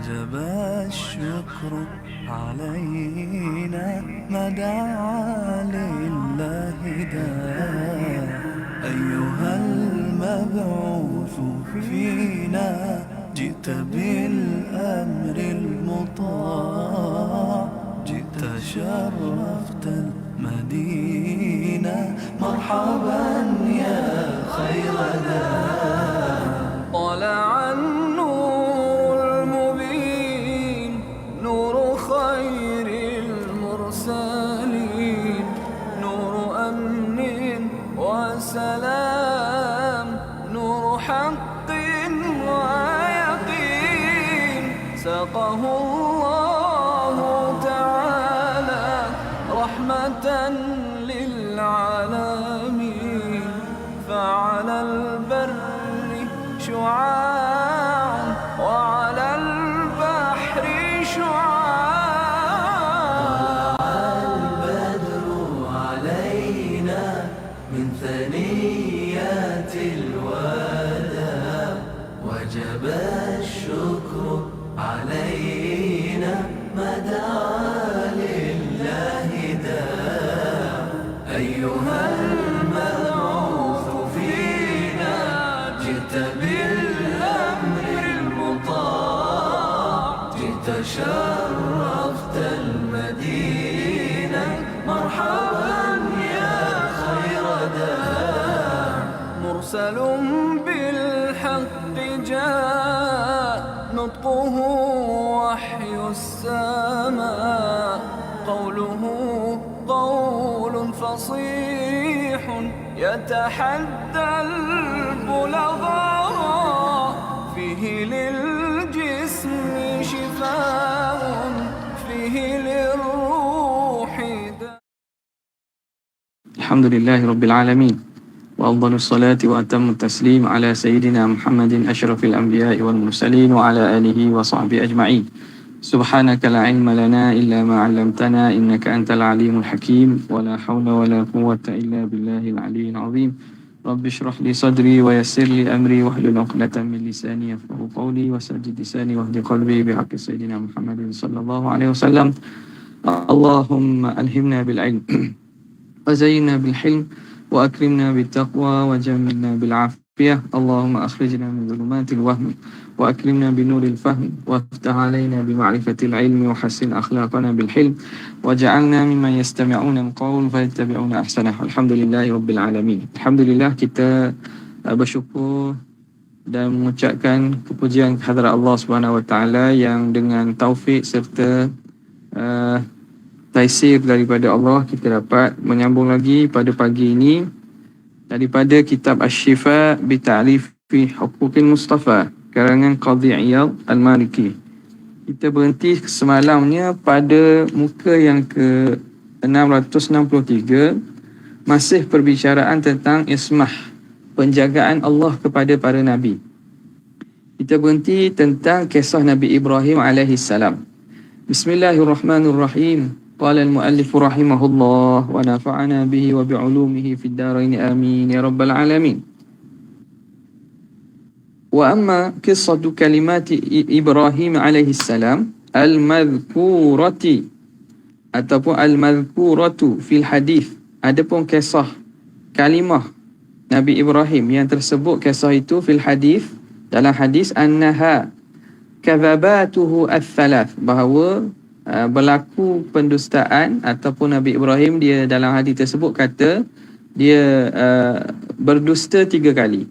وجب الشكر علينا ما دعا لله داع. أيها المبعوث فينا جئت بالأمر المطاع، جئت شرفت المدينة، مرحبا يا خير داع. طلع النور المبين، نور خير المرسلين، نور أمن وسلام، نور حق ويقين. ساقه الله تعالى رحمة للعالمين، فعلى البر شعاع وعلى البحر شعاع. البدر علينا من ثنيات الوداع، وجب الشكر علينا ما دعا لله داع. أيها المبعوث فينا جئت بالأمر المطاع، جئت شرفت المدينة، مرحبا يا خير داع. مرسل بالحق جاء، نطقه وحي السماء، قوله قول فصيح يتحدى البلغاء. فيه للجسم شفاء، فيه للروح داء. الحمد لله رب العالمين، وأفضل الصلاة وأتم التسليم على سيدنا محمد أشرف الأنبياء والمرسلين وعلى آله وصحبه أجمعين. سبحانك لا علم لنا إلا ما علمتنا إنك أنت العليم الحكيم، ولا حول ولا قوة إلا بالله العلي العظيم. رب اشرح لي صدري ويسر لي أمري واحلل عقدة من لساني يفقهوا قولي، وسدد لساني واهد قلبي بحق سيدنا محمد صلى الله عليه وسلم. اللهم ألهمنا بالعلم وزينا بالحلم وأكرمنا بالتقوى وجملنا بالعافية. اللهم أخرجنا من ظلمات الوهم وأكرمنا بنور الفهم، وافتح علينا بمعرفة العلم، وحسن أخلاقنا بالحلم، وجعلنا ممن يستمعون القول فيتبعون أحسنه. Alhamdulillahi Rabbil Alamin. Alhamdulillah, kita bersyukur dan mengucapkan kepujian kehadrat Allah Subhanahu Wa Taala yang dengan taufik serta taisir daripada Allah, kita dapat menyambung lagi pada pagi ini daripada kitab Asy-Syifa bi Ta'rifi Huquqil Mustafa karangan Qadhi Iyad Al-Maliki. Kita berhenti semalamnya pada muka yang ke 663, masih perbicaraan tentang ismah, penjagaan Allah kepada para nabi. Kita berhenti tentang kisah Nabi Ibrahim alaihi salam. Bismillahirrahmanirrahim. Qala al-muallif rahimahullah wa nafa'ana bihi wa bi'ulumihi fid darain amin ya rabbal alamin. Wa amma qissatu kalimati Ibrahim alaihi salam al-madhkurati ataupun al-madhkuratu fil hadith, adapun kisah kalimah Nabi Ibrahim yang tersebut kisah itu fil hadith, dalam hadis, annaha kadhabatuhu al-thalath, bahawa berlaku pendustaan ataupun Nabi Ibrahim dia dalam hadis tersebut kata dia berdusta 3 kali.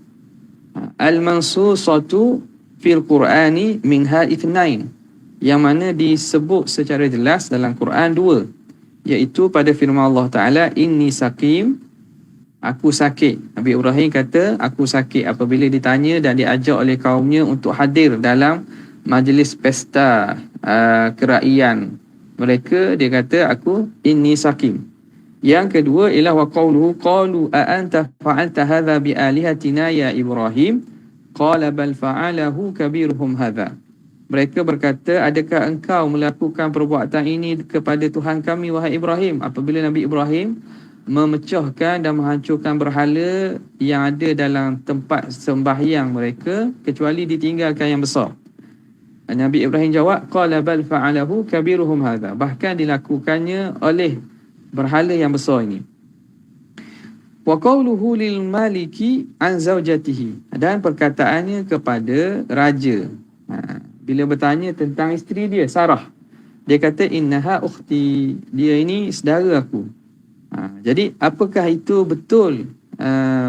Al-mansusatu fil Qur'ani minha ithnain, yang mana disebut secara jelas dalam Quran 2, iaitu pada firman Allah Ta'ala, inni saqim, aku sakit. Nabi Ibrahim kata aku sakit apabila ditanya dan diajak oleh kaumnya untuk hadir dalam majlis pesta keraian mereka, dia kata aku inni saqim. Yang kedua ialah wa qawluhu qalu a anta fa'alta hadha bi alihatina ya Ibrahim qala bal fa'alahu kabiruhum hadha. Mereka berkata, adakah engkau melakukan perbuatan ini kepada Tuhan kami wahai Ibrahim? Apabila Nabi Ibrahim memecahkan dan menghancurkan berhala yang ada dalam tempat sembahyang mereka, kecuali ditinggalkan yang besar. Nabi Ibrahim jawab, qala bal fa'alahu kabiruhum hadha. Bahkan dilakukannya oleh berhala yang besar ini. Wa qawluhu lil maliki an zaujatihi. Dan perkataannya kepada raja. Bila bertanya tentang isteri dia, Sarah. Dia kata, innaha ukhti. Dia ini saudara aku. Jadi, apakah itu betul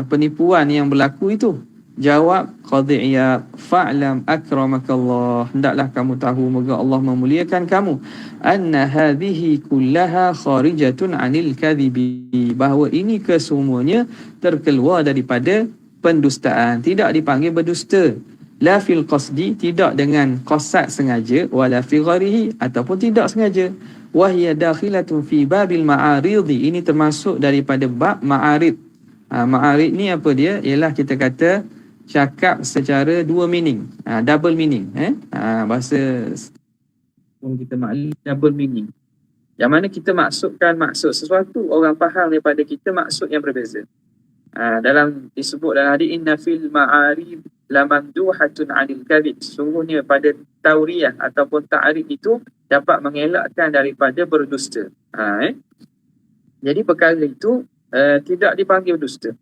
penipuan yang berlaku itu? Jawab qadhi'iyab fa'lam akramakallah. Hendaklah kamu tahu, moga Allah memuliakan kamu, anna hadhihi kullaha kharijatun 'anil kadhibi, bahawa ini kesemuanya terkeluar daripada pendustaan, tidak dipanggil berdusta. La fil qasdi, tidak dengan qasad sengaja, wala fi gharihi, ataupun tidak sengaja. Wa hiya dakhilatun fi babil ma'aridi, ini termasuk daripada bab ma'arid. Ma'arid ni apa dia? Ialah kita kata cakap secara dua meaning, double meaning, bahasa kita maklum double meaning, yang mana kita maksudkan maksud sesuatu, orang faham daripada kita maksud yang berbeza. Dalam disebut dalam hadis, inna fil ma'arib lamamduhatun 'anil kadhib, sungguhnya pada tauriyah ataupun ta'rif itu dapat mengelakkan daripada berdusta. Jadi perkara itu tidak dipanggil dusta.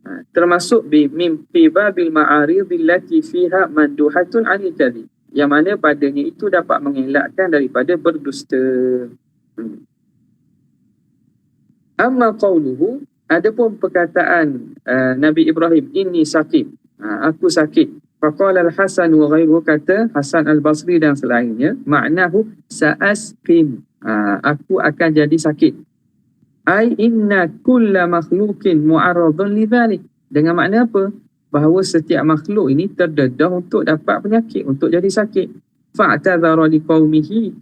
Termasuk mimpi babil ma'arid allati fiha manduhatun 'anil kadhib, yang mana padanya itu dapat mengelakkan daripada berdusta. Amma qawluhu, adapun perkataan Nabi Ibrahim, inni sakit, aku sakit. Faqala al-Hasan wa ghairuhu, kata Hasan al-Basri dan selainnya, maknahu sa'asqim, aku akan jadi sakit. Ai inna kulla makhluqin mu'arradun lidzalik. Dengan makna apa? Bahawa setiap makhluk ini terdedah untuk dapat penyakit, untuk jadi sakit. Fa'tadhara liqaumihi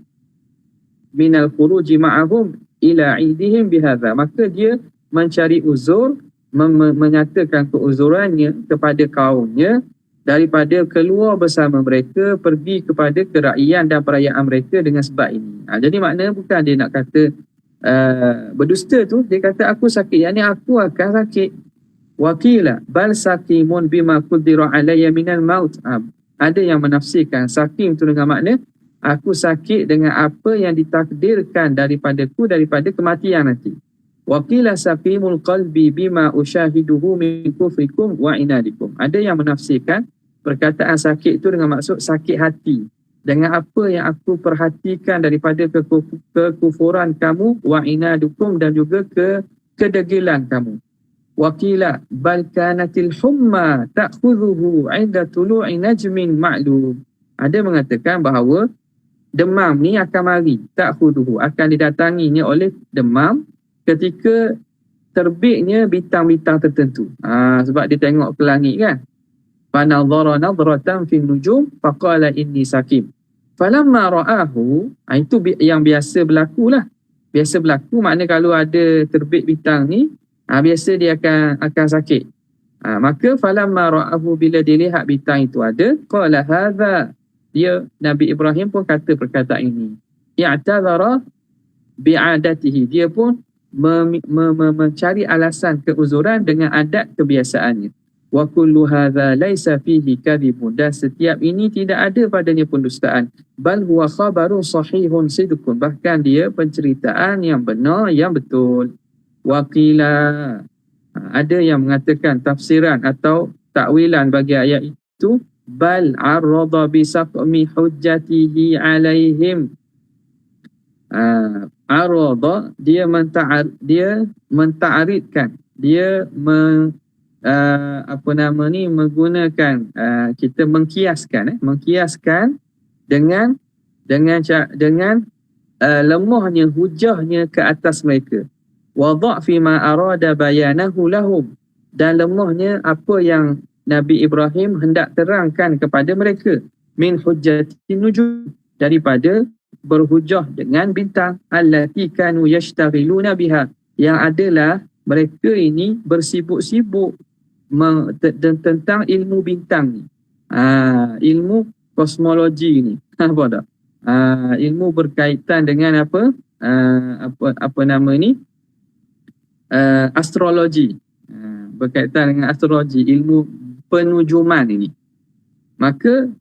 minal khuruji ma'ahum ila 'idihim bihadza. Maka dia mencari uzur, menyatakan keuzurannya kepada kaumnya daripada keluar bersama mereka pergi kepada keraian dan perayaan mereka dengan sebab ini. Jadi makna bukan dia nak kata berdusta tu, dia kata aku sakit, yakni aku akan sakit. Wakila bal sakimun bima qudira alayya minal maut. Ada yang menafsirkan sakim tu dengan makna aku sakit dengan apa yang ditakdirkan daripadaku daripada kematian nanti. Wakila sakimul qalbi bima ushahiduhu min kufrikum wa inadikum. Ada yang menafsirkan perkataan sakit itu dengan maksud sakit hati, dengan apa yang aku perhatikan daripada kekufuran kamu, wa inadukum, dan juga kedegilan kamu. Wakila bal kanatil humma ta'khudhuhu 'inda tulu'i najmin ma'lum. Ada mengatakan bahawa demam ni akan mari, ta'khudhuhu, akan didatanginya oleh demam ketika terbitnya bintang-bintang tertentu. Sebab dia tengok ke langit kan. Fanadhara nadratan fin nujum faqala inni sakim. Falamma ra'ahu, itu yang biasa berlaku lah. Biasa berlaku makna kalau ada terbit bintang ni, biasa dia akan sakit. Maka falamma ra'ahu, bila dilihat bintang itu ada, qala hadza, dia Nabi Ibrahim pun kata perkataan ini. I'tadhara bi'adatihi, dia pun mencari alasan keuzuran dengan adat kebiasaannya. Wa kullu hadza laisa fihi kadhibun, dan setiap ini tidak ada padanya pendustaan. Bal huwa khabarun sahihun sidqun, bahkan dia penceritaan yang benar, yang betul. Wa qila, ada yang mengatakan tafsiran atau takwilan bagi ayat itu, bal arrada bi saqmi hujjatihi alaihim. Arada, dia menta'aridkan, dia menggunakan, kita mengkiaskan dengan lemahnya hujahnya ke atas mereka. Wa dha'fi ma arada bayanahu lahum, dan lemahnya apa yang Nabi Ibrahim hendak terangkan kepada mereka, min hujjatin nujum, daripada berhujah dengan bintang, allati kanu yashtaghiluna biha, yang adalah mereka ini bersibuk-sibuk tentang ilmu bintang ni, ilmu kosmologi ni, apa dah, ilmu berkaitan dengan astrologi, berkaitan dengan astrologi, ilmu penujuman ini. maka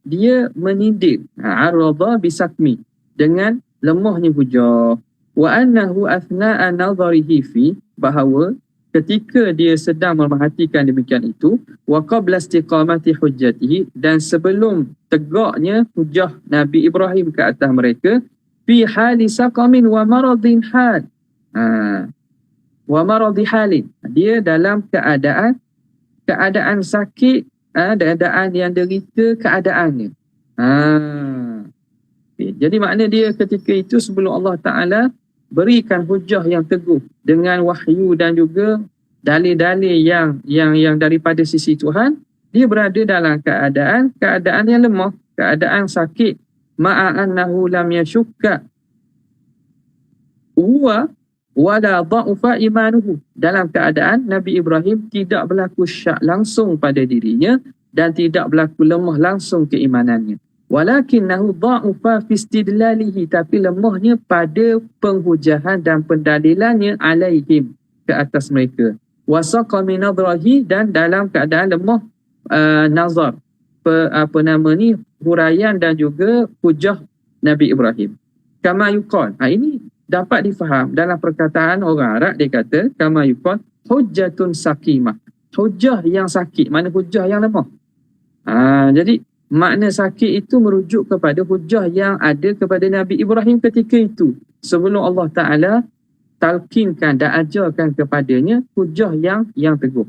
dia menindik, arada bisakmi, dengan lemahnya hujah. Wa annahu athna'a nadharihi fi, bahawa ketika dia sedang memerhatikan demikian itu, wa qabla istiqamati hujjatihi, dan sebelum tegaknya hujah Nabi Ibrahim ke atas mereka, fi hali saqamin wa maradin hal, wa maradi halin, dia dalam keadaan sakit, keadaan yang derita keadaannya. Jadi makna dia ketika itu sebelum Allah Ta'ala berikan hujah yang teguh dengan wahyu dan juga dalil-dalil yang daripada sisi Tuhan, dia berada dalam keadaan yang lemah, keadaan sakit, ma'annahu lam yashukka huwa wala dha'ufa imanuhu, dalam keadaan Nabi Ibrahim tidak berlaku syak langsung pada dirinya dan tidak berlaku lemah langsung keimanannya. Walakinnahu dha'ufa fi istidlalihi, tapi lemahnya pada penghujahan dan pendalilannya alaihim, ke atas mereka. Wasaqa min nadrahi, dan dalam keadaan lemah nazar, huraian dan juga hujah Nabi Ibrahim. Kama yuqal, ini dapat difaham dalam perkataan orang Arab, dia kata kama yuqal hujjatun saqimah, hujah yang sakit, mana hujah yang lemah. Jadi makna sakit itu merujuk kepada hujah yang ada kepada Nabi Ibrahim ketika itu, sebelum Allah Ta'ala talqinkan dan ajarkan kepadanya hujah yang teguh.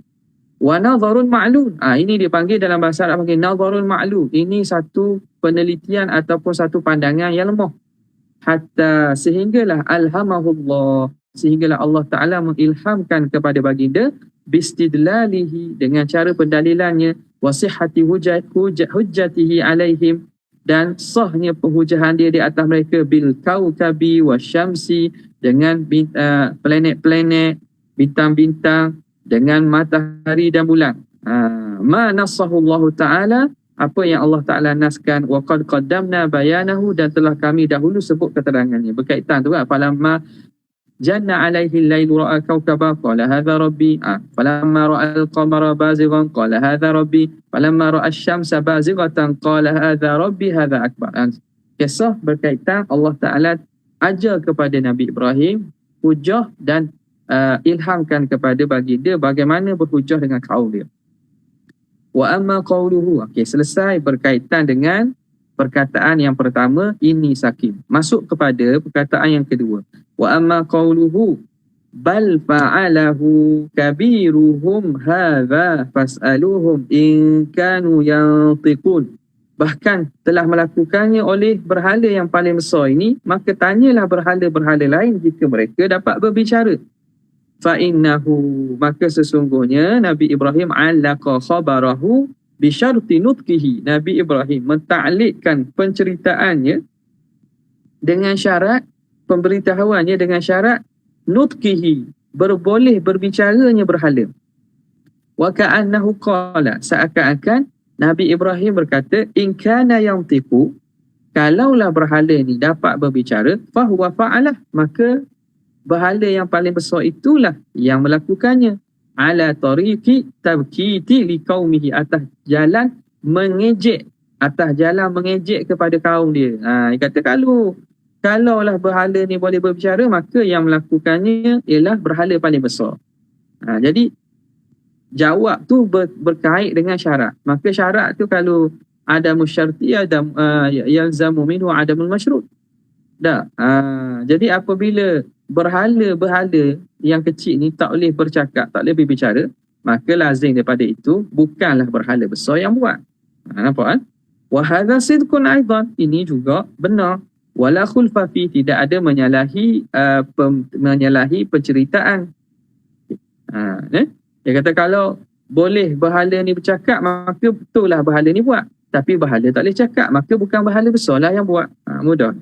Wa nadharun ma'lul, ini dipanggil dalam bahasa Arab panggil nadharun ma'lul. Ini satu penelitian ataupun satu pandangan yang lemah. Hatta sehinggalah alhamahullah, sehinggalah Allah Ta'ala mengilhamkan kepada baginda bistidlalihi, dengan cara pendalilannya, wasihati hujjatihi alaihim, dan sahnya penghujahan dia di atas mereka, bil kaukabi wasyamsi, dengan planet-planet, bintang-bintang, dengan matahari dan bulan. Ma nassahullahu ta'ala, apa yang Allah Ta'ala naskan, wa qad qaddamna bayanahu, dan telah kami dahulu sebut keterangannya. Berkaitan tu kan, falamma janna alaihi al-lailu ra'a kawkaba qala hadha rabbi, falamma ra'a al-qamara bazighan qala hadha rabbi, falamma ra'a asy-syamsa bazighatan qala hadha rabbi hadha akbar. Kisah berkaitan Allah Ta'ala ajar kepada Nabi Ibrahim hujah dan ilhamkan kepada baginda bagaimana berhujah dengan kaum dia. Wa amma qawluhu, selesai berkaitan dengan perkataan yang pertama, ini sakim. Masuk kepada perkataan yang kedua. Wa amma qawluhu bal fa'alahu kabiruhum hadha fas'aluhum in kanu yantiqun. Bahkan telah melakukannya oleh berhala yang paling besar ini, maka tanyalah berhala-berhala lain jika mereka dapat berbicara. Fa'innahu, maka sesungguhnya Nabi Ibrahim alaqa khabarahu bisyarti nutqihi. Nabi Ibrahim menta'likkan penceritaannya dengan syarat, pemberitahuannya dengan syarat nutqihi, berboleh berbicaranya berhala. Wa ka'annahu qala, seakan-akan Nabi Ibrahim berkata, in kana yantiqu, kalaulah berhala ni dapat berbicara, fahuwa fa'alah, maka berhala yang paling besar itulah yang melakukannya, ala tariqi tabkiti liqaumihi, atas jalan mengejek kepada kaum dia. Dia kata kalaulah berhala ni boleh berbicara, maka yang melakukannya ialah berhala paling besar. Jadi jawab tu berkait dengan syarat. Maka syarat tu kalau ada musyarti, ada yalzamu minhu adamul masyrut. Jadi apabila berhala-berhala yang kecil ni tak boleh bercakap, tak boleh berbicara, maka lazim daripada itu bukanlah berhala besar yang buat. Nampak kan? Wa hadha sidqun aidan, ini juga benar. Wala khulfa fi, tidak ada menyalahi penceritaan. Dia kata kalau boleh berhala ni bercakap, maka betul lah berhala ni buat. Tapi berhala tak boleh cakap, maka bukan berhala besar lah yang buat. Mudah.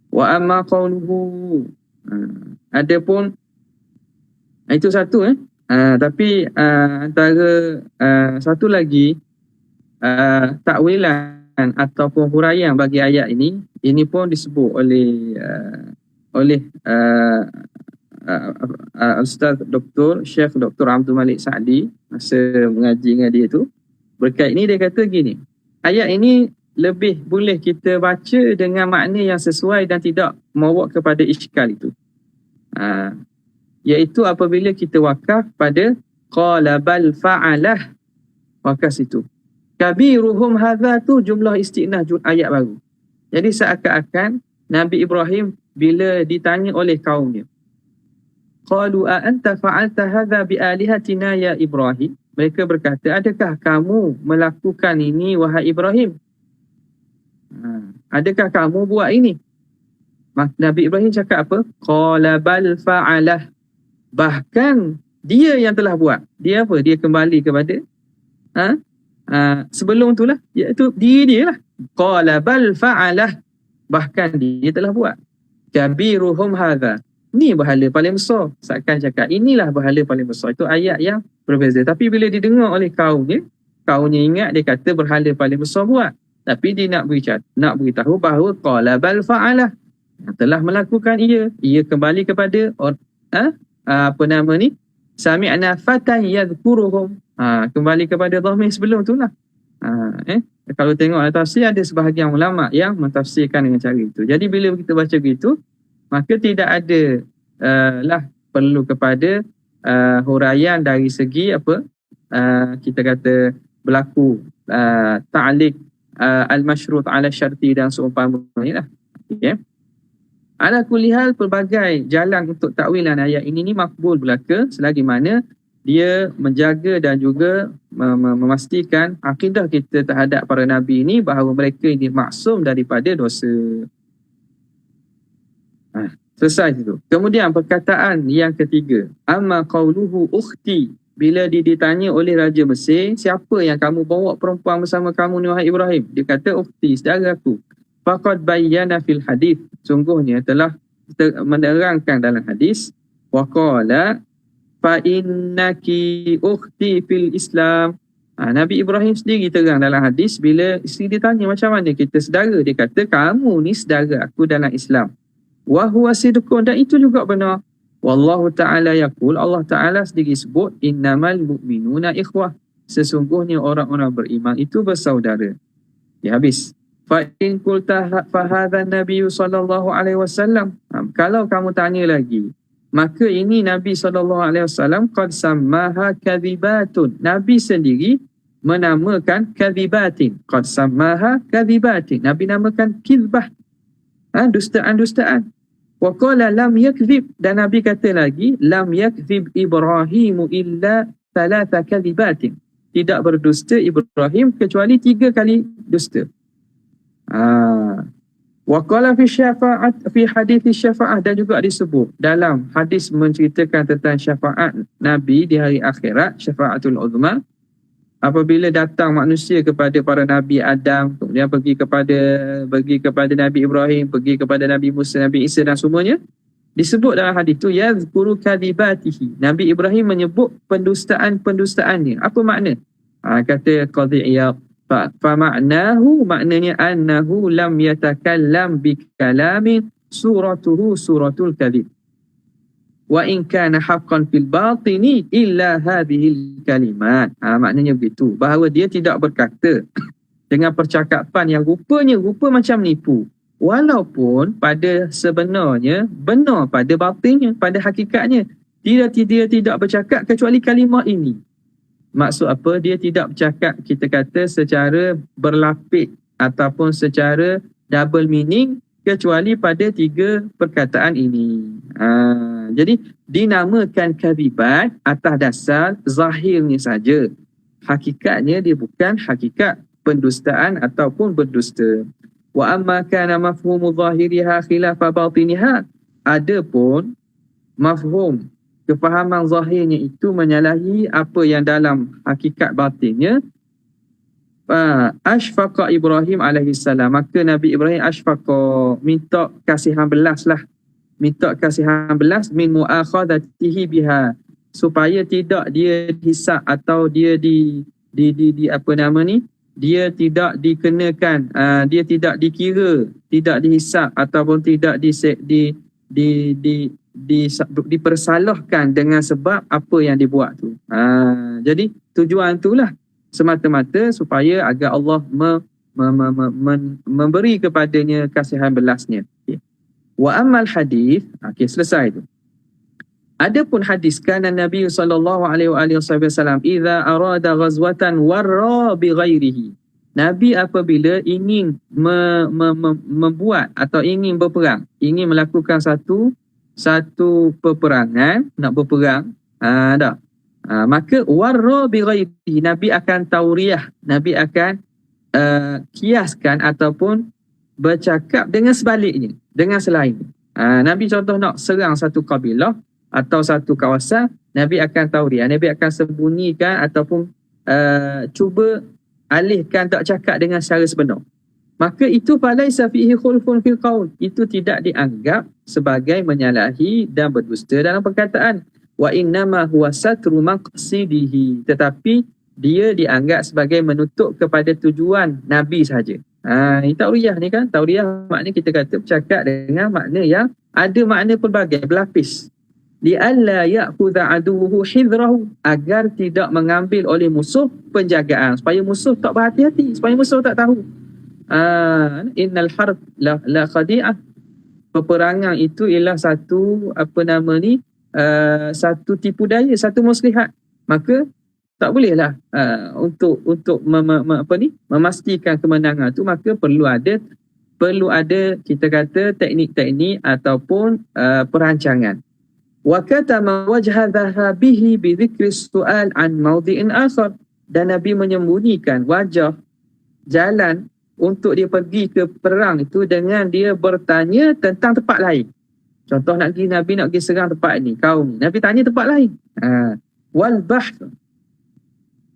Wa amma qawluhu, adapun itu satu tapi antara satu lagi takwilan ataupun huraian bagi ayat ini pun disebut oleh Ustaz Dr. Syekh Dr. Abdul Malik Sa'di masa mengaji dengan dia tu. Berkait ni dia kata gini, ayat ini lebih boleh kita baca dengan makna yang sesuai dan tidak membawa kepada iskal itu. Iaitu apabila kita wakaf pada qala bal fa'alah, wakaf situ. Kabiruhum hadza tu jumlah istinah ayat baru. Jadi seakan-akan Nabi Ibrahim bila ditanya oleh kaumnya, qalu a anta fa'alta hadza bi alihatina ya Ibrahim, mereka berkata, adakah kamu melakukan ini wahai Ibrahim? Adakah kamu buat ini? Nabi Ibrahim cakap apa? Qala bal fa'alah. Bahkan dia yang telah buat. Dia apa? Dia kembali kepada sebelum itulah, iaitu dia lah. Qala bal fa'alah. Bahkan dia telah buat. Kabiruhum hadha. Ni berhala paling besar. Seakan cakap inilah berhala paling besar. Itu ayat yang berbeza. Tapi bila didengar oleh kaumnya ingat dia kata berhala paling besar buat. Tapi dia nak beritahu bahawa qala bal fa'alah, telah melakukan ia kembali kepada sami'na fatan yadhkuruhum, kembali kepada dhamir sebelum itulah. Kalau tengok tafsir, ada sebahagian ulama yang mentafsirkan dengan cara itu. Jadi bila kita baca begitu, maka tidak ada perlu kepada huraian dari segi kita kata berlaku ta'liq al-masyrut ala syarti dan seumpamanya lah. Okay. Ala kulli hal, pelbagai jalan untuk takwilan ayat ini makbul belaka selagi mana dia menjaga dan juga memastikan akidah kita terhadap para nabi ini bahawa mereka ini maksum daripada dosa. Selesai itu. Kemudian perkataan yang ketiga, amma qauluhu ukhti, bila ditanya oleh Raja Mesir, siapa yang kamu bawa perempuan bersama kamu ni wahai Ibrahim? Dia kata ukhti, saudara aku. Faqad bayyana fil hadith, sungguhnya telah menerangkan dalam hadis, wa qala fa innaki ukhti fil Islam. Nabi Ibrahim sendiri terang dalam hadis bila isteri ditanya macam mana kita saudara, dia kata kamu ni saudara aku dalam Islam. Wa huwa sidqun, dan itu juga benar. Wallahu ta'ala yaqul, Allah Ta'ala sendiri sebut, innamal mu'minuna ikhwah, sesungguhnya orang-orang beriman itu bersaudara. Ya, habis. Fa in qulta fa hadha an-nabiy sallallahu alaihi wasallam, kalau kamu tanya lagi, maka ini Nabi sallallahu alaihi wasallam qad sammaha kadhibatun, Nabi sendiri menamakan kadhibatin. Qad sammaha kadhibatin, Nabi namakan kizbah, dustaan-dustaan. Wa qala lam yakzib, dan Nabi kata lagi lam yakzib Ibrahimu illa thalatha kadhibatin, tidak berdusta Ibrahim kecuali 3 kali dusta. Wa qala fi syafa'at, fi hadits syafa'ah, dan juga disebut dalam hadis menceritakan tentang syafaat Nabi di hari akhirat, syafa'atul uzma, apabila datang manusia kepada para Nabi Adam, kemudian pergi kepada Nabi Ibrahim, pergi kepada Nabi Musa, Nabi Isa dan semuanya, disebut dalam hadis itu yazkuru kadhibatihi, Nabi Ibrahim menyebut pendustaan-pendustaannya. Apa makna? Kata Qadhi Iyad, fa ma'nahu, maknanya annahu lam yatakallam bi kalamin suratuhu suratul kadhib, wa in kana haqqan fil batini illa hadhil kalimat. Maknanya begitu, bahawa dia tidak berkata dengan percakapan yang rupa macam nipu, walaupun pada sebenarnya benar pada batinnya, pada hakikatnya dia tidak bercakap kecuali kalimah ini. Maksud apa? Dia tidak bercakap, kita kata secara berlapik ataupun secara double meaning, kecuali pada 3 perkataan ini. Jadi dinamakan kadhibat atas dasar zahirnya saja. Hakikatnya dia bukan hakikat pendustaan ataupun berdusta. Wa amma kana mafhumu zahiriha khilafa batiniha, adapun mafhum, kefahaman zahirnya itu menyalahi apa yang dalam hakikat batinnya, ashfaqa Ibrahim alaihi salam, maka Nabi Ibrahim ashfaqa, minta kasihan belas min muakhadatihi biha, supaya tidak dia hisab atau dia dia tidak dikenakan, dia tidak dikira, tidak dihisab ataupun tidak dipersalahkan dengan sebab apa yang dibuat tu. Jadi tujuan itulah semata-mata supaya agar Allah memberi kepadanya kasihan belasnya. Okay. Wa ammal hadis, okey, selesai tu. Adapun hadis, kana Nabi sallallahu alaihi wasallam idza arada ghazwatan warra bi ghairihi. Nabi apabila ingin membuat atau ingin berperang, ingin melakukan satu peperangan, nak berperang, maka warra bi ghairihi, Nabi akan tauriah, Nabi akan kiaskan ataupun bercakap dengan sebaliknya, dengan selain. Nabi contoh nak serang satu kabilah atau satu kawasan, Nabi akan tauriah, Nabi akan sembunyikan ataupun cuba alihkan, tak cakap dengan secara sebenar. Maka itu falaisa fihi khulfun fil qaul, itu tidak dianggap sebagai menyalahi dan berdusta dalam perkataan. Wa innama huwa satru maqsidihi, tetapi dia dianggap sebagai menutup kepada tujuan Nabi sahaja. Tauriah ni kan, tauriah makna kita kata bercakap dengan makna yang ada makna pelbagai, berlapis. Li'alla ya'khudha aduwuhu hidrahu, agar tidak mengambil oleh musuh penjagaan, supaya musuh tak berhati-hati, supaya musuh tak tahu. Innal harb la khadi'ah, peperangan itu ialah satu satu tipu daya, satu muslihat. Maka tak bolehlah untuk memastikan kemenangan tu, maka perlu ada kita kata teknik-teknik ataupun perancangan. Wa katama wajha dhahabihi bi dhikri su'al an mawdi'in akhar, dan Nabi menyembunyikan wajah jalan untuk dia pergi ke perang itu dengan dia bertanya tentang tempat lain. Contoh Nabi nak pergi serang tempat ni, kaum ni, Nabi tanya tempat lain. Wal bahth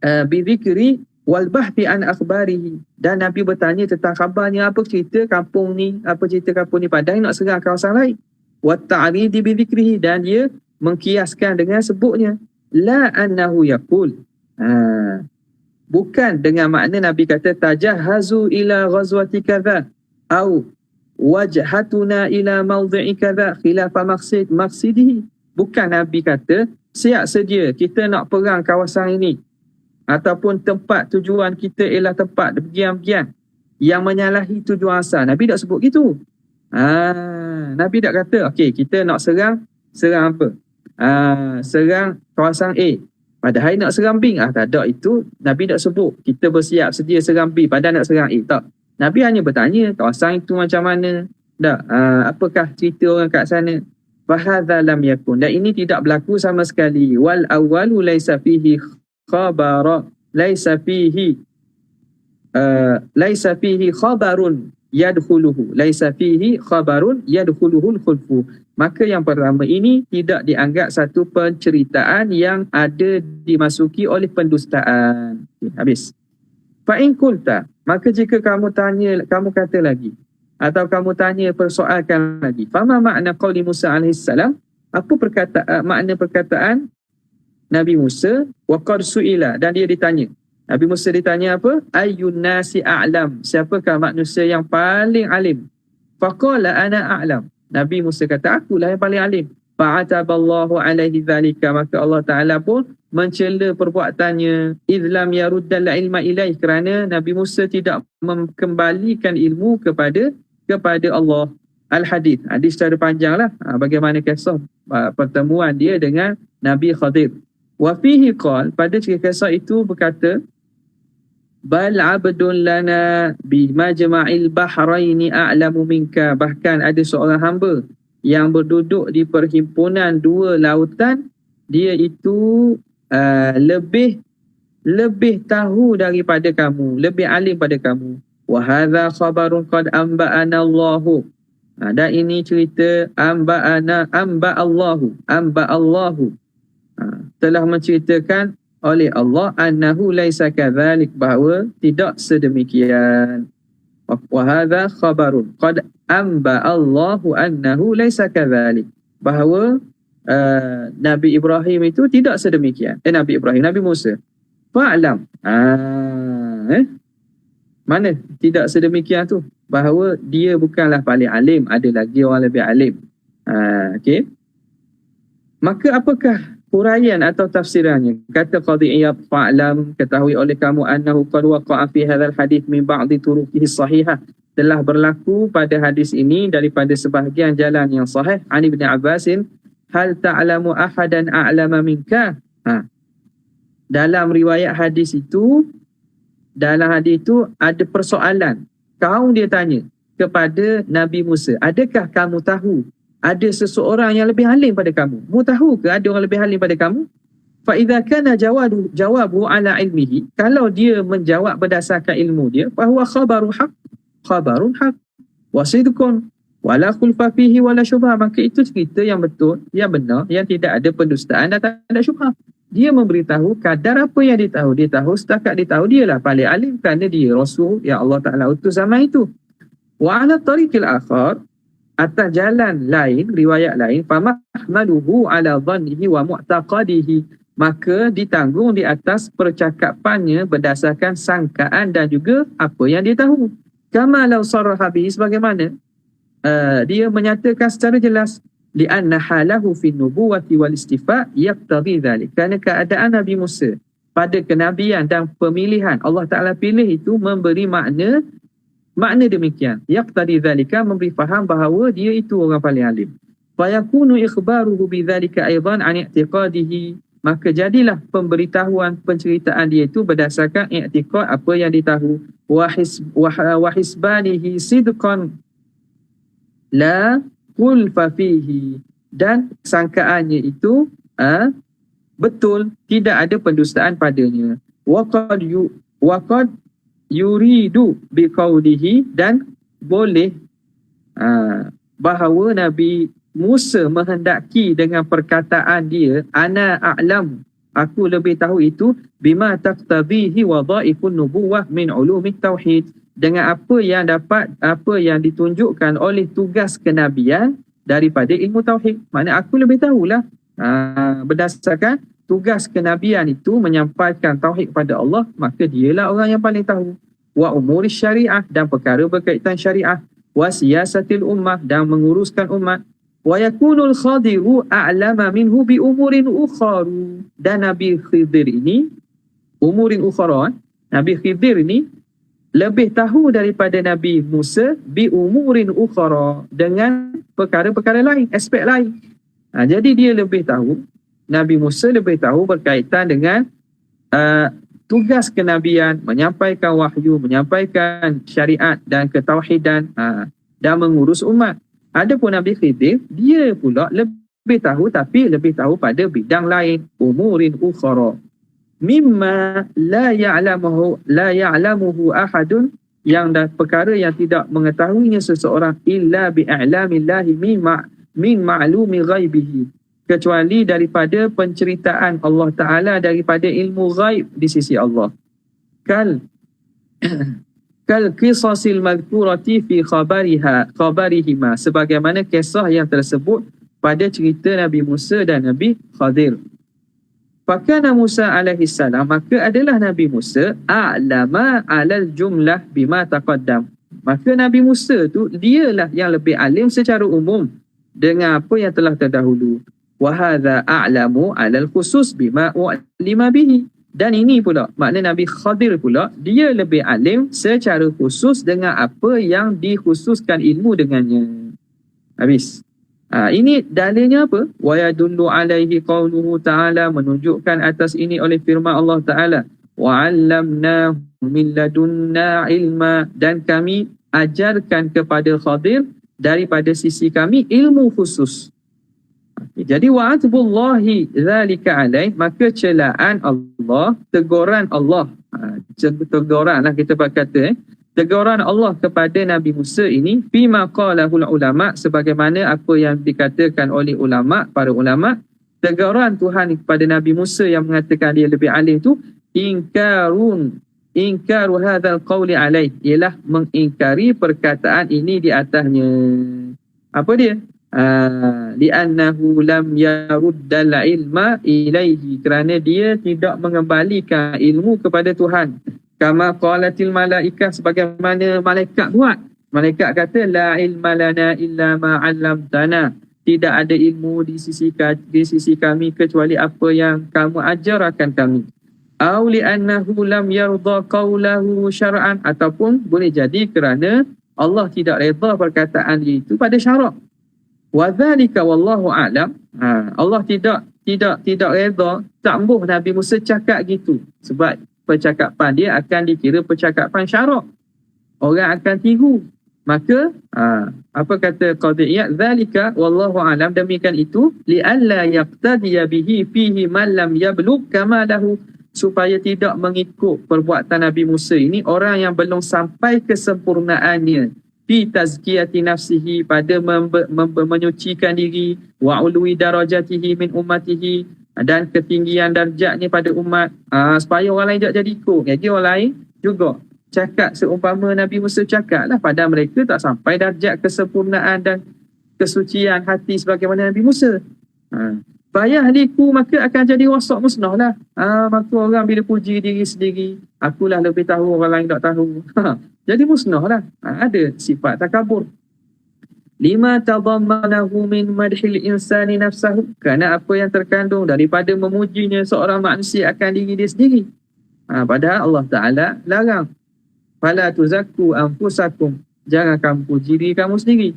bi dhikri wal bahthi an akhbarihi, dan Nabi bertanya tentang khabarnya, apa cerita kampung ni, apa cerita kampung ni, padahal nak serang kawasan lain. Wa ta'ridi bi dhikrihi, dan dia mengkiaskan dengan sebutnya. La annahu yaqul, bukan dengan makna Nabi kata tajahazu ila ghazwati kadza au wajhatuna ila mawdhi'i kadza khilafa maqsidihi. Bukan Nabi kata siap sedia kita nak perang kawasan ini, ataupun tempat tujuan kita ialah tempat bergiam-giam yang menyalahi tujuan asal. Nabi tak sebut gitu. Nabi tak kata okey kita nak serang apa? Serang kawasan A, padahal nak serang B. Tak ada, itu Nabi tak sebut kita bersiap sedia serang B padahal nak serang A. Tak. Nabi hanya bertanya kawasan itu macam mana? Apakah cerita orang kat sana? Fahadha lam yakun, dan ini tidak berlaku sama sekali. Wal awwalu laisa fihi khabara, laisa fihi khabarun yadkhuluhu, laisa fihi khabarun yadkhuluhu al-khulfu. Maka yang pertama ini tidak dianggap satu penceritaan yang ada dimasuki oleh pendustaan. Habis. Fa in qulta, maka jika kamu kata lagi, atau kamu tanya persoalkan lagi, fama makna qauli Musa alaihi salam, apa makna perkataan Nabi Musa, wa qad su'ila, dan dia ditanya. Nabi Musa ditanya apa? Ayyun nasi a'lam, siapakah manusia yang paling alim? Faqala ana a'lam, Nabi Musa kata akulah yang paling alim. Fa'ataballahu alaihi dhalika, maka Allah Ta'ala pun mencela perbuatannya. Idlam yaruddal ilma ilaih, kerana Nabi Musa tidak mengembalikan ilmu kepada Allah. Al-hadith, hadis secara panjang lah, bagaimana kisah pertemuan dia dengan Nabi Khadir. Wa fihi qal, pada kisah itu berkata, bal abdun lana bi majma'il bahraini a'lamu minka, bahkan ada seorang hamba yang berduduk di perhimpunan dua lautan, dia itu lebih tahu daripada kamu, lebih alim pada kamu. Wa hadza khabarun qad anba'ana Allahu, dan ini cerita amba Allahu telah menceritakan oleh Allah, annahu laisa kadzalik, bahawa tidak sedemikian. Wa hadza khabarun qad amba Allahu annahu laisa kadzalik, bahawa Nabi Ibrahim itu tidak sedemikian. Nabi Musa. Fa'lam. Mana tidak sedemikian tu? Bahawa dia bukanlah paling alim, ada lagi orang lebih alim. Okey. Maka apakah huraian atau tafsirannya. Kata Qadhi Iyad, fa'lam, ketahui oleh kamu annahu qad waqa'a fi hadzal hadits min ba'di turuqihi sahihah, telah berlaku pada hadis ini daripada sebahagian jalan yang sahih. Ani Ibn Abbasin, hal ta'lamu ahadan a'lama minka. Dalam riwayat hadis itu, dalam hadis itu ada persoalan. Kaum dia tanya kepada Nabi Musa, adakah kamu tahu ada seseorang yang lebih alim pada kamu? Mu tahu ke ada orang lebih alim pada kamu? Fa idza kana jawabu ala ilmihi, kalau dia menjawab berdasarkan ilmu dia, fa huwa khabarun haq wa sidqun wala khulfa fihi wala syubhah, maka itu cerita yang betul, yang benar, yang tidak ada pendustaan dan tak ada syubhah. Dia memberitahu kadar apa yang dia tahu. Dia tahu setakat dia tahu, dialah paling alim kerana dia Rasul yang Allah Ta'ala utus zaman itu. Wa ala tariqil akhar, atas jalan lain, riwayat lain, famahmaluhu ala dhannihi wa mu'taqadihi, maka ditanggung di atas percakapannya berdasarkan sangkaan dan juga apa yang dia tahu. Kama law sarraha bihi, sebagaimana dia menyatakan secara jelas, li'anna halahu fi nubuwati wal istifa yaqtadi dhalik, kerana keadaan Nabi Musa pada kenabian dan pemilihan Allah Ta'ala pilih itu memberi makna demikian. Yaqtadi dhalika, memberi faham bahawa dia itu orang paling alim. Fayakunu ikhbaruhu bidhalika aidan an i'tiqadihi, maka jadilah pemberitahuan, penceritaan dia itu berdasarkan i'tiqad, apa yang ditahu. Wa hisbanihi sidqan la khulfa fihi, dan sangkaannya itu betul, tidak ada pendustaan padanya. Waqad yuridu biqaulihi, dan boleh bahawa Nabi Musa menghendaki dengan perkataan dia, ana a'lam, aku lebih tahu itu, bima taqtabihi wadhaifun nubuwah min ulumit tauhid, dengan apa yang ditunjukkan oleh tugas kenabian daripada ilmu tauhid. Maknanya aku lebih tahulah berdasarkan tugas kenabian itu menyampaikan tauhid kepada Allah, maka dialah orang yang paling tahu. Wa umuri syariah, dan perkara berkaitan syariah. Wa siyasatil ummah, dan menguruskan umat. Wa yakunul khadiru a'lama minhu bi umurin ukharu, dan Nabi Khidir ini, umurin ukhara, Nabi Khidir ini lebih tahu daripada Nabi Musa bi umurin ukhara, dengan perkara-perkara lain, aspek lain. Jadi dia lebih tahu, Nabi Musa lebih tahu berkaitan dengan tugas kenabian, menyampaikan wahyu, menyampaikan syariat dan ketauhidan, dan mengurus umat. Adapun Nabi Khidir, dia pula lebih tahu, tapi lebih tahu pada bidang lain, umurin ukhara. Mimma la ya'lamuhu ahadun, yang perkara yang tidak mengetahuinya seseorang, illa bi'a'lamillahi min ma'lumi ghaibihi, kecuali daripada penceritaan Allah Ta'ala, daripada ilmu ghaib di sisi Allah. Kal qisasil madhkurati fi khabarihima, sebagaimana kisah yang tersebut pada cerita Nabi Musa dan Nabi Khadir. Fakana Musa alaihi salam, maka adalah Nabi Musa a'lama alal jumlah bima taqaddam, maka Nabi Musa tu dialah yang lebih alim secara umum dengan apa yang telah terdahulu. Wa hadza a'lamu alal khusus bima u'lima bihi, dan ini pula makna Nabi Khadir pula, dia lebih alim secara khusus dengan apa yang dikhususkan ilmu dengannya. Habis. Ini dalilnya apa? Wa yadullu alaihi qauluhu ta'ala, menunjukkan atas ini oleh firman Allah Ta'ala, wa 'allamnahu min ladunna ilma, dan kami ajarkan kepada Khadir daripada sisi kami ilmu khusus. Jadi wa'atubullahi dzalika alaih, maka celaan Allah, teguran Allah, teguran lah kita berkata, teguran Allah kepada Nabi Musa ini, fima qalahul ulama, sebagaimana apa yang dikatakan oleh ulama, para ulama, teguran Tuhan kepada Nabi Musa yang mengatakan dia lebih alim tu, inkaru hadzal qawli alaih, ialah mengingkari perkataan ini di atasnya. Apa dia? Li'annahu lam yaruddal ilma ilaihi, kerana dia tidak mengembalikan ilmu kepada Tuhan. Kama qalatil malaikah, sebagaimana malaikat buat. Malaikat kata, la ilma lana illa ma 'allamtana, tidak ada ilmu di sisi kami kecuali apa yang kamu ajarkan kami. Aw li'annahu lam yarda qawlahu syar'an, ataupun boleh jadi kerana Allah tidak redha perkataan dia itu pada syarak. Wa dzalika wallahu a'lam. Allah tidak redha, tak mahu Nabi Musa cakap gitu sebab percakapan dia akan dikira percakapan syarak. Orang akan tiru. Maka apa kata Qadhi Iyad, dzalika wallahu a'lam, demikian itu li'alla yaqtadiya bihi fihi man lam yablugh kamalahu, supaya tidak mengikut perbuatan Nabi Musa ini orang yang belum sampai kesempurnaannya fi tazkiyati nafsihi, pada menyucikan diri, wa ulwi darajatihi min ummatihi, dan ketinggian darjatnya pada umat, supaya orang lain tak jadi ikut. Jadi orang lain juga cakap seumpama Nabi Musa cakap lah, pada mereka tak sampai darjat kesempurnaan dan kesucian hati sebagaimana Nabi Musa. Bayah liku, maka akan jadi wasak musnah lah. Maka orang bila puji diri sendiri, akulah lebih tahu, orang lain tak tahu. Jadi musnah lah. Ada sifat takabur. Lima tadammanahu min madhil insani nafsahu, kerana apa yang terkandung daripada memujinya seorang manusia akan diri dia sendiri. Padahal Allah Ta'ala larang. Fala tuzakku anfusakum, jangan kamu puji diri kamu sendiri.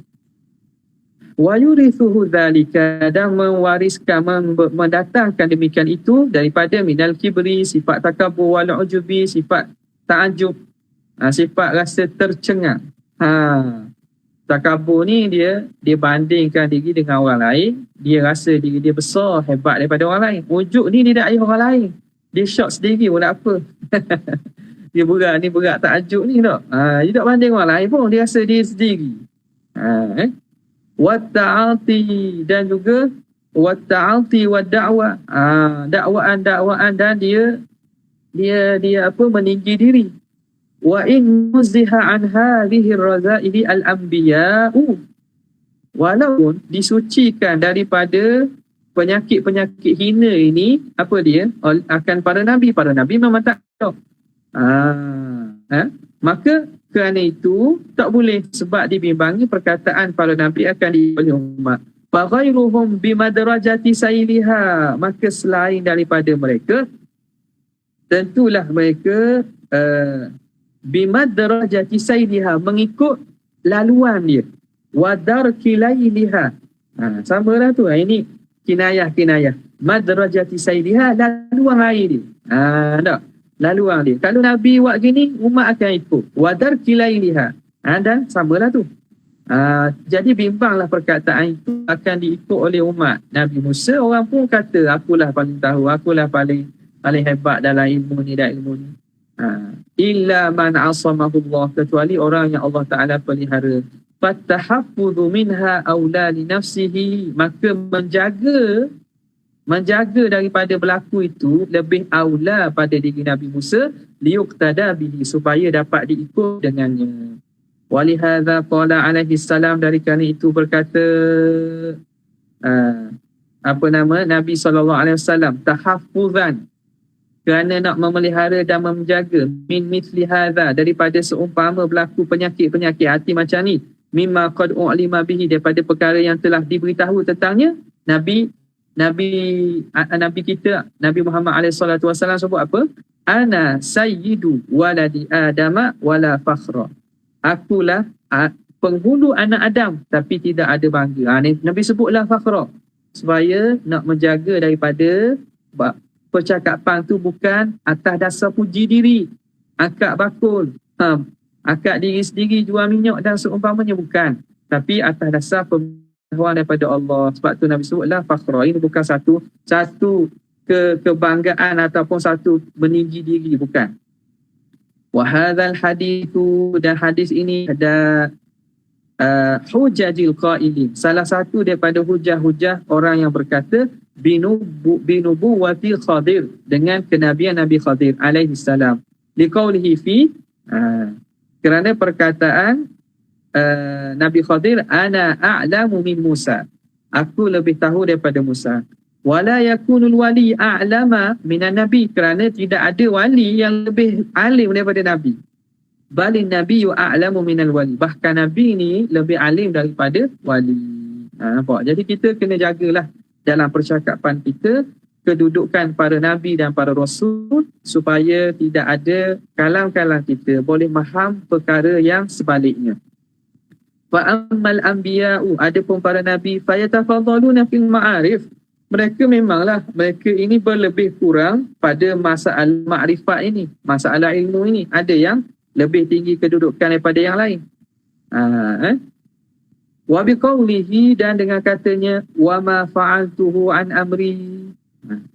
Wa yurithuhu dzalika, dan mewariskan, mendatangkan demikian itu daripada minal kibri, sifat takabur, wal ujubi, sifat ta'ajub, sifat rasa tercengang. Takabur ni dia bandingkan diri dengan orang lain, dia rasa diri dia besar, hebat daripada orang lain. Ujub ni dia tak payah orang lain, dia syok sendiri pun tak apa. Dia berat takajub ni tak. Dia tak banding orang lain pun, dia rasa dia sendiri. Watta'ati, dan juga watta'ati wa da'wa, dakwaan dan dia meninggi diri. Wa in muziha an hadhihi ar-raza'ili al-anbiya'u, walaupun disucikan daripada penyakit-penyakit hina ini, apa dia, akan para nabi memang tak tahu. Maka kerana itu tak boleh, sebab dibimbangi perkataan para nabi akan oleh umat. Fa ghairuhum bimadrajati sayliha, maka selain daripada mereka tentulah mereka bimadrajati sayliha, mengikut laluan dia. Wa darkilailiha, samalah tu. Ini kinayah madrajati sayliha, laluan air dia. Tak, laluan dia. Kalau Nabi buat gini, umat akan ikut. Wadar kilailiha. Dan samalah tu. Jadi bimbanglah perkataan itu akan diikut oleh umat Nabi Musa. Orang pun kata, akulah paling tahu, akulah paling hebat dalam ilmu ni dan ilmu ni. Illa man asamahullah, kecuali orang yang Allah Ta'ala pelihara. Fattahaffudhu minha awla li nafsihi, maka menjaga daripada berlaku itu lebih aula pada diri Nabi Musa, liyuqtada bihi, supaya dapat diikut dengannya. Walihadza qala alaihi salam, dari kerana itu berkata Nabi SAW, tahaffuzan, kerana nak memelihara dan menjaga, min mithli hadza, daripada seumpama berlaku penyakit-penyakit hati macam ni, mimma qad u'lima bihi, daripada perkara yang telah diberitahu tentangnya. Nabi kita Nabi Muhammad SAW sebut apa? Ana sayyidu waladi adama wala fakhra, akulah penghulu anak Adam tapi tidak ada bangga. Nabi sebutlah fakhra, supaya nak menjaga daripada percakapan tu bukan atas dasar puji diri, akak bakul, akak diri sendiri jual minyak dan seumpamanya, bukan, tapi atas dasar daripada Allah. Sebab tu Nabi sebutlah fakhra. Ini bukan satu kebanggaan ataupun satu meninggi diri, bukan. Wa hadzal hadithu, dan hadis ini ada hujajil qailin, salah satu daripada hujah-hujah orang yang berkata binubuwati Khadir, dengan kenabian Nabi Khadir alaihi salam, liqaulihi fi, kerana perkataan Nabi Khadir, ana a'lamu min Musa, aku lebih tahu daripada Musa. Wala yakunul wali a'lama minan nabi, kerana tidak ada wali yang lebih alim daripada nabi. Balin nabiyyu a'lamu minal wali, bahkan nabi ni lebih alim daripada wali. Nampak? Jadi kita kena jagalah dalam percakapan kita kedudukan para nabi dan para rasul supaya tidak ada kalam-kalam kita boleh faham perkara yang sebaliknya. Fa ammal anbiya'u, adapun para nabi, fayatafadhaluna fil ma'arif, mereka memanglah mereka ini berlebih kurang pada masalah makrifat ini, masalah ilmu ini. Ada yang lebih tinggi kedudukan daripada yang lain. Wa biqaulihi, dan dengan katanya wa ma fa'altuhu an amri,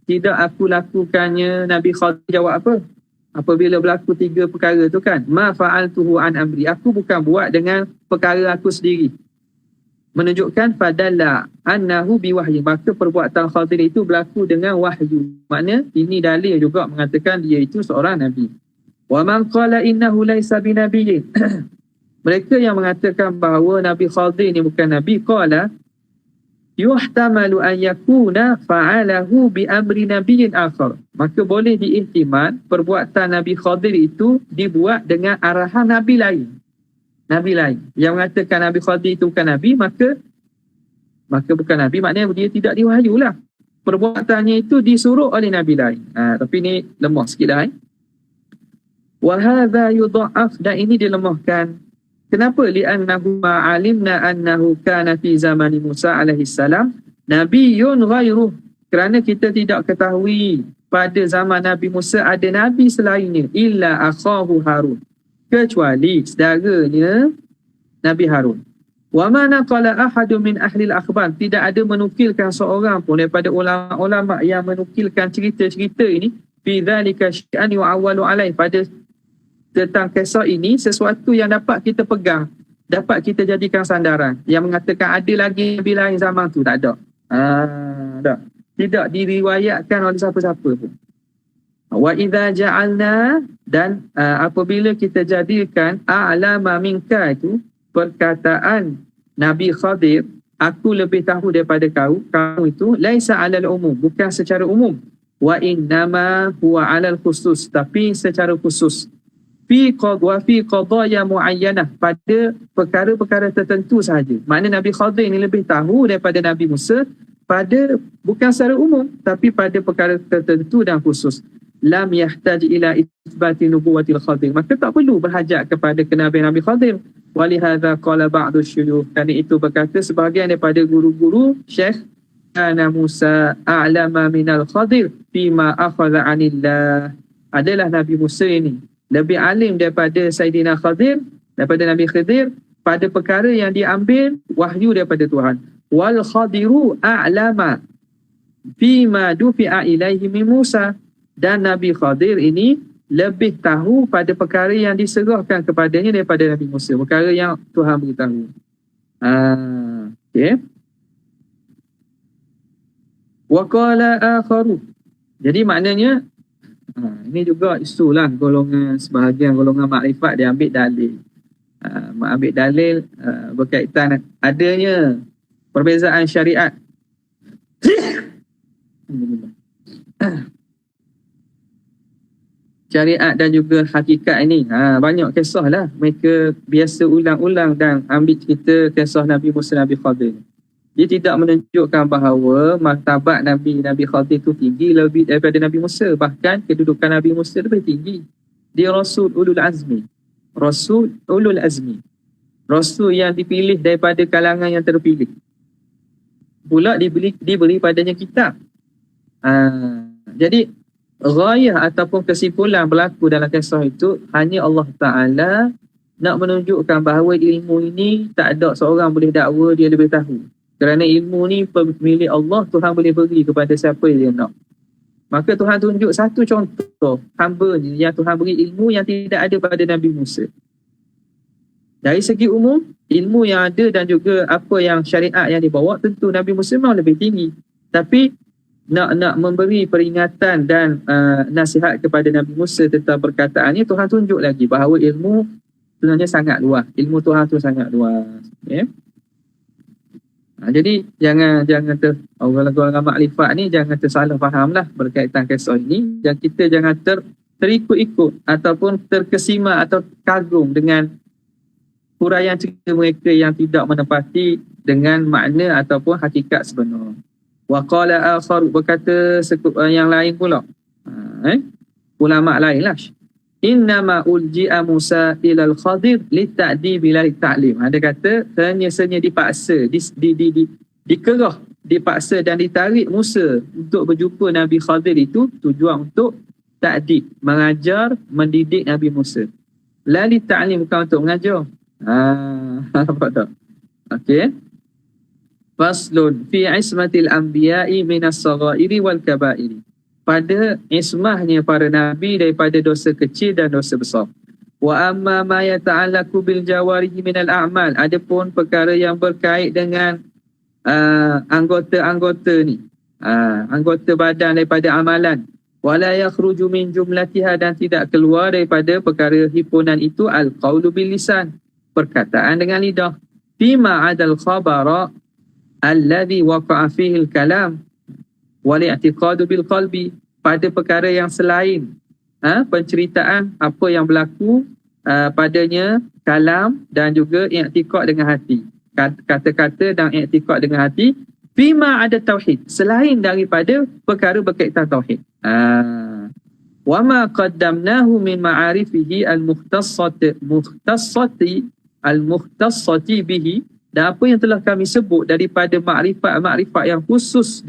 tidak aku lakukannya. Nabi Khadir jawab apa? Apabila berlaku 3 perkara tu kan, ma fa'altuhu an amri, aku bukan buat dengan perkara aku sendiri. Menunjukkan padalla annahu biwahyi, maka perbuatan Khadir itu berlaku dengan wahyu. Makna ini dalil juga mengatakan dia itu seorang nabi. Wa man qala innahu laisa binabiyyin, mereka yang mengatakan bahawa Nabi Khadir ini bukan nabi, qala yuhtamalu an yakuna fa'alahu bi amri nabiyyin akhar, maka boleh diihtimal perbuatan Nabi Khadir itu dibuat dengan arahan nabi lain. Nabi lain yang mengatakan Nabi Khadir itu bukan nabi, maka bukan nabi, maknanya dia tidak diwahyulah. Perbuatannya itu disuruh oleh nabi lain. Tapi ni lemah sikitlah. Wa hadha yudha'af, dan ini dilemahkan. Kenapa? Li'annahu ma'alimna annahu kana fi zamani Musa alaihi salam nabiyyun ghairuh, kerana kita tidak ketahui pada zaman Nabi Musa ada nabi selainnya, illa akhahu Harun, kecuali saudaranya Nabi Harun. Wa ma naqala ahadun min ahli al-akhbar, tidak ada menukilkan seorang pun daripada ulama-ulama yang menukilkan cerita-cerita ini, fi dzalika syai'an yu'awwalu alaih, pada tentang kisah ini sesuatu yang dapat kita pegang, dapat kita jadikan sandaran. Yang mengatakan ada lagi nabi lain zaman tu, tak ada. Tidak diriwayatkan oleh siapa-siapa pun. Wa idza ja'alna, dan apabila kita jadikan a'lama minka, itu perkataan Nabi Khadir, aku lebih tahu daripada kamu itu, laisa 'alal umum, bukan secara umum, wa innama huwa 'alal khusus, tapi secara khusus. Fi qadaya muayyanah, pada perkara-perkara tertentu sahaja. Maknanya Nabi Khadir ini lebih tahu daripada Nabi Musa pada, bukan secara umum, tapi pada perkara tertentu dan khusus. Lam yahtaj ila itsbati nubuwatil Khadir, maka tak perlu berhajat kepada kenabian Nabi Khadir. Walihadza qala ba'du syuyukh, kerana itu berkata sebahagian daripada guru-guru Syekh, ana Musa a'lama minal Khadir fima akhadha 'anillah, adalah Nabi Musa ini lebih alim daripada Sayyidina Khadir, daripada Nabi Khadir, pada perkara yang diambil wahyu daripada Tuhan. Wal Khadiru a'lama fima dufi'a ilaihi min Musa, dan Nabi Khadir ini lebih tahu pada perkara yang diserahkan kepadanya daripada Nabi Musa, perkara yang Tuhan beritahu. Okay. Wa qala akharu, jadi maknanya ini juga isu lah, sebahagian golongan makrifat dia ambil dalil. Ambil dalil berkaitan adanya perbezaan syariat. Syariat dan juga hakikat ini. Banyak kisah lah mereka biasa ulang-ulang dan ambil cerita kisah Nabi Musa, Nabi Khadir. Dia tidak menunjukkan bahawa martabat Nabi Khadir itu tinggi lebih daripada Nabi Musa. Bahkan kedudukan Nabi Musa lebih tinggi. Dia Rasul Ulul Azmi. Rasul Ulul Azmi. Rasul yang dipilih daripada kalangan yang terpilih. Pula diberi padanya kitab. Jadi ghayah ataupun kesimpulan berlaku dalam kisah itu, hanya Allah Ta'ala nak menunjukkan bahawa ilmu ini tak ada seorang boleh dakwa dia lebih tahu. Kerana ilmu ni milik Allah, Tuhan boleh beri kepada siapa yang nak. Maka Tuhan tunjuk satu contoh hamba-Nya yang Tuhan beri ilmu yang tidak ada pada Nabi Musa. Dari segi umum, ilmu yang ada dan juga apa yang syariat yang dibawa, tentu Nabi Musa memang lebih tinggi. Tapi nak memberi peringatan dan nasihat kepada Nabi Musa tentang perkataannya, Tuhan tunjuk lagi bahawa ilmu sebenarnya sangat luas. Ilmu Tuhan tu sangat luas. Okay? Jadi jangan orang-orang makrifat ni jangan tersalah fahamlah berkaitan kisah ini, dan kita jangan terikut-ikut ataupun terkesima atau kagum dengan huraian cerita mereka yang tidak menepati dengan makna ataupun hakikat sebenar. Wa qala akhar, berkata yang lain pula. Ulama lain lah. Innama ulji'a Musa ilal Khadir lita'dib ila ta'lim. Dia kata hanya dipaksa, dikerah, dipaksa dan ditarik Musa untuk berjumpa Nabi Khadir itu tujuan untuk ta'dib, mengajar, mendidik Nabi Musa. La li ta'lim, bukan untuk mengajar. Apa tak? Okey. Faslun fi ismatil anbiya'i minas saghairi wal kaba'iri. Pada ismahnya para nabi daripada dosa kecil dan dosa besar. Wa amma ma yata'allaqu bil jawarihi minal a'mal. Adapun perkara yang berkait dengan anggota-anggota ni, anggota badan daripada amalan. Wala yakhruju min jumlatiha, dan tidak keluar daripada perkara himpunan itu al-qawlu bil lisan, perkataan dengan lidah. Fima adal khabara alladhi waqa'a fihi al-kalam wal i'tiqadu bil qalbi, pada perkara yang selain penceritaan apa yang berlaku padanya kalam dan juga i'tiqad dengan hati, kata-kata dan i'tiqad dengan hati. Fima ada tauhid, selain daripada perkara berkaitan tauhid. Wa ma qaddamnahu min ma'arifihi al-mukhtassati bihi, dan apa yang telah kami sebut daripada makrifat yang khusus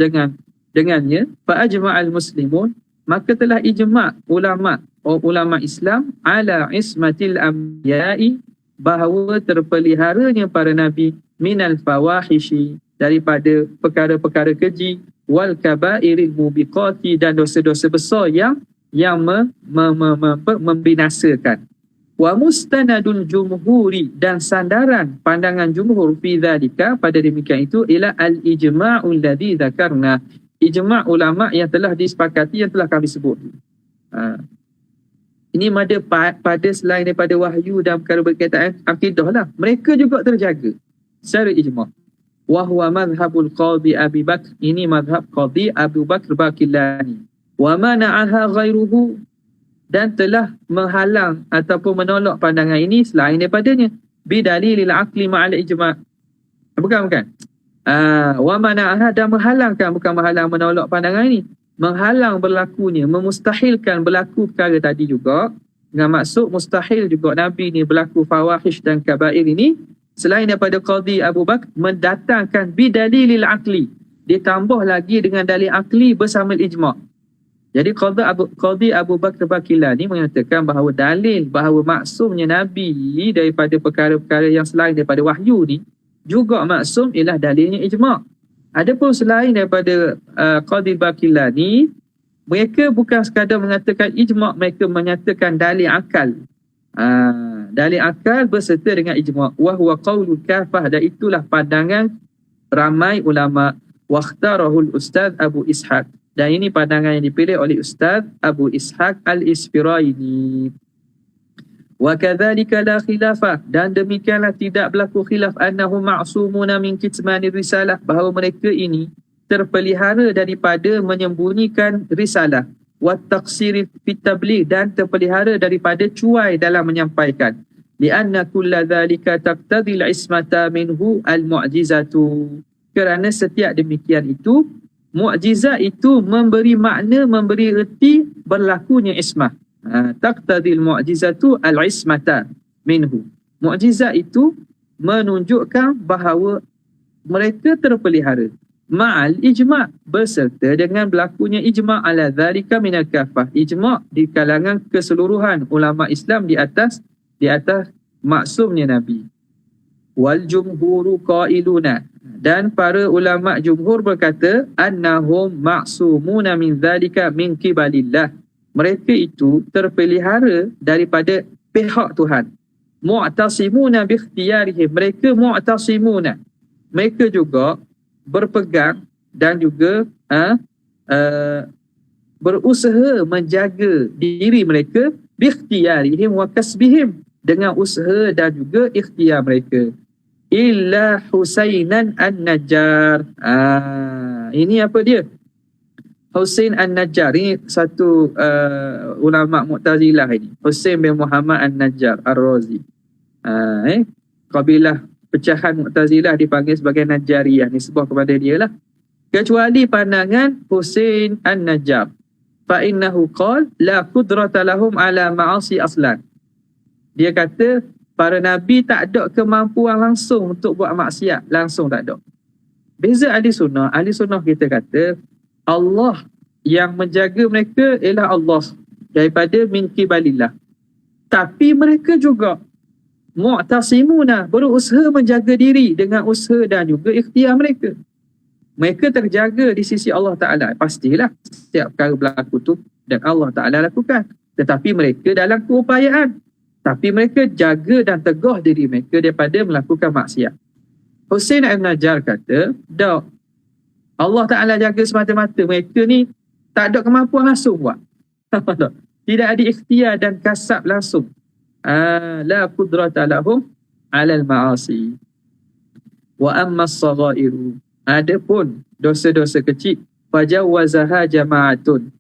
dengannya, fa ajma'al muslimun, maka telah ijma' ulama Islam ala ismatil anbiya'i, bahawa terpeliharanya para nabi minal fawahishi, daripada perkara-perkara keji, wal kaba'iril mubiqati, dan dosa-dosa besar yang membinasakan. Wa mustanadul jumhuri, dan sandaran pandangan jumhur fi dzalika, pada demikian itu, ila al-ijma'ul ladzi dzakarna, ijma' ulama yang telah disepakati, yang telah kami sebut. Ini pada selain daripada wahyu dan perkara berkaitan akidah lah, mereka juga terjaga secara ijma'. Wa huwa madhhabul qadhi Abi Bakr, ini madhab qadhi Abu Bakr Baqillani. Wa mana'aha ghairuhu, dan telah menghalang ataupun menolak pandangan ini selain daripadanya, bidalilil aqli ma'al ijma'. Bukan. Wa mana'aha, dan menghalangkan, bukan menolak pandangan ini, menghalang berlakunya, memustahilkan berlaku perkara tadi juga. Dengan maksud mustahil juga Nabi ni berlaku fawahish dan kabair ini, selain daripada qadhi Abu Bakr, mendatangkan bidalilil aqli, ditambah lagi dengan dalil aqli bersama ijma'. Jadi qadhi Abu Bakr Baqillani mengatakan bahawa dalil bahawa maksumnya Nabi daripada perkara-perkara yang selain daripada wahyu ni juga maksum ialah dalilnya ijma'. Adapun selain daripada qadhi Baqillani, mereka bukan sekadar mengatakan ijma', mereka menyatakan dalil akal. Dalil akal berserta dengan ijma'. Wa huwa qaulul kafah, dan itulah pandangan ramai ulama. Wa ikhtarahul Ustaz Abu Ishaq, dan ini pandangan yang dipilih oleh Ustaz Abu Ishaq Al-Isfiraini. Wa kadzalika la khilafah, dan demikianlah tidak berlaku khilaf annahum ma'sumuna min kitmanir risalah, bahawa mereka ini terpelihara daripada menyembunyikan risalah, wa taqsir fi tabligh, dan terpelihara daripada cuai dalam menyampaikan. Lianna kulla dzalika taqtadil ismata minhu al-mu'jizatu, kerana setiap demikian itu, mukjizat itu memberi makna, memberi erti berlakunya ismah. Taqtadil mu'jizatu al-ismata minhu. Mukjizat itu menunjukkan bahawa mereka terpelihara. Ma'al ijma', berserta dengan berlakunya ijma' ala dzalika minal kafah. Ijma' di kalangan keseluruhan ulama Islam di atas maksumnya Nabi. Wal jumhuru qailuna, dan para ulama jumhur berkata, annahum ma'sumuna min dzalika min qibalillah, mereka itu terpelihara daripada pihak Tuhan. Mu'tasimuna bi ikhtiyarihim, mereka mu'tasimuna, mereka juga berpegang dan juga berusaha menjaga diri mereka bi ikhtiyarihim wa kasbihim, dengan usaha dan juga ikhtiar mereka. Illa Husainan An-Najjar. Ini apa dia? Husain An-Najjar ini satu ulama Mu'tazilah ini. Husain bin Muhammad An-Najjar Ar-Razi. Kabilah pecahan Mu'tazilah dipanggil sebagai Najjariyah, nisbah kepada dia lah. Kecuali pandangan Husain An-Najjar. Fa innahu qala la qudrata lahum ala ma'asi aslan. Dia kata para nabi tak ada kemampuan langsung untuk buat maksiat, langsung tak ada. Beza ahli sunnah kita kata Allah yang menjaga mereka ialah Allah daripada min qibalillah. Tapi mereka juga mu'tasimuna, berusaha menjaga diri dengan usaha dan juga ikhtiar mereka. Mereka terjaga di sisi Allah Ta'ala. Pastilah setiap perkara berlaku tu dan Allah Ta'ala lakukan. Tetapi mereka dalam keupayaan. Tapi mereka jaga dan tegah diri mereka daripada melakukan maksiat. Husain An-Najjar kata, tak. Allah Ta'ala jaga semata-mata. Mereka ni tak ada kemampuan langsung buat. Tidak ada ikhtiar dan kasab langsung. La qudrata lahum alal ma'asi. Wa amma as-saghairu, adapun dosa-dosa kecil, fajawwazaha jama'atun,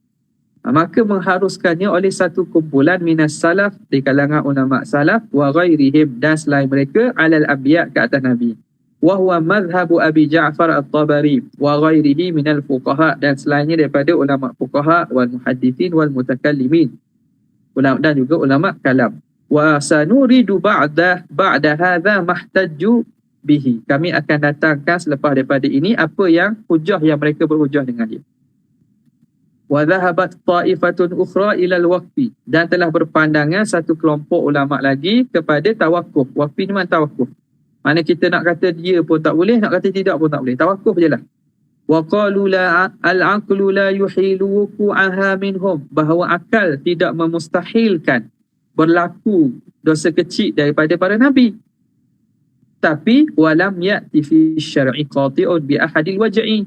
maka mengharuskannya oleh satu kumpulan minas salaf, di kalangan ulama salaf, wa ghairihim, dan selain mereka, alal anbiya, ke atas nabi. Wa huwa madhhabu Abi Ja'far At-Tabari wa ghairihi minal fuqaha, dan selainnya daripada ulama fuqaha wal muhaddithin wal mutakallimin, ulama dan juga ulama kalam. Wa sanuridu ba'da hadha mahtajju bihi, kami akan datangkan selepas daripada ini apa yang hujah yang mereka berhujah dengan dia. Wa dhahabat ta'ifatun ukhra ila al-waqfi, dan telah berpandangan satu kelompok ulama lagi kepada tawakuf. Waqfi ni mana tawakuf? Mana kita nak kata dia pun tak boleh, nak kata tidak pun tak boleh. Tawakuf je lah. Wa qalu la al-aqlu la yuhilu wuqu'aha minhum, bahawa akal tidak memustahilkan berlaku dosa kecil daripada para nabi. Tapi walam ya'ti fi syar'i qati'un bi ahadil waj'i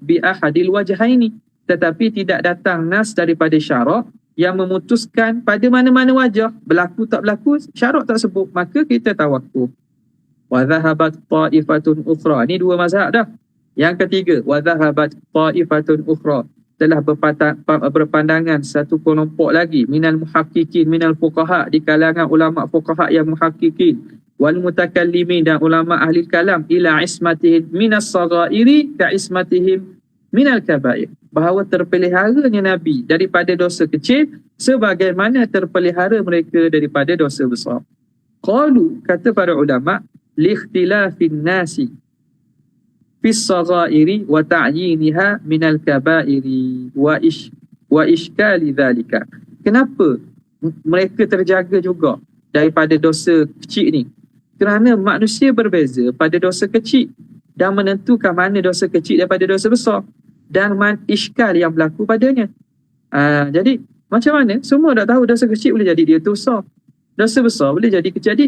bi ahadil wajhaini, tetapi tidak datang nas daripada syarak yang memutuskan pada mana-mana wajah, berlaku tak berlaku, syarak tak sebut, maka kita tawakuf. Wa dhahabat ta'ifatun ukhra, ni dua mazhab dah. Yang ketiga, wa dhahabat ta'ifatun ukhra, telah berpandangan satu kelompok lagi, minal muhaqqiqin minal fuqaha, di kalangan ulama fuqaha yang muhaqqiqin, wal mutakallimin, dan ulama ahli kalam, ila ismatihim minas saghairi ka ismatihim minal kabair, bahawa terpeliharanya nabi daripada dosa kecil sebagaimana terpelihara mereka daripada dosa besar. Qalu, kata para ulama, li ikhtilafin nasi fis saghairi wa ta'yiniha minal kabairi wa iskali dhalika. Kenapa mereka terjaga juga daripada dosa kecil ni? Kerana manusia berbeza pada dosa kecil dan menentukan mana dosa kecil daripada dosa besar dan iskal yang berlaku padanya. Jadi macam mana? Semua dah tahu dosa kecil boleh jadi dia tu besar, dosa besar boleh jadi kecil. Jadi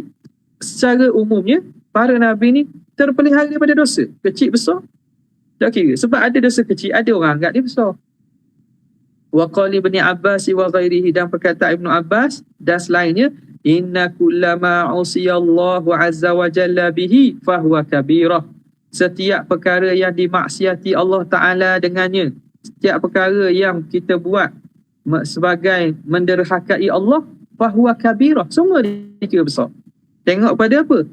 secara umumnya para nabi ni terpelihara daripada dosa kecil besar tak kira, sebab ada dosa kecil ada orang anggap dia besar. Wa qali Ibn Abbas wa ghairihi, dan perkataan Ibn Abbas dan selainnya, inna kullama usiyallahu azza wa jalla bihi fahuwa kabirah, setiap perkara yang dimaksiati Allah Ta'ala dengannya, setiap perkara yang kita buat sebagai menderhakai Allah, fahuwa kabirah, semua dikira besar. Tengok pada apa?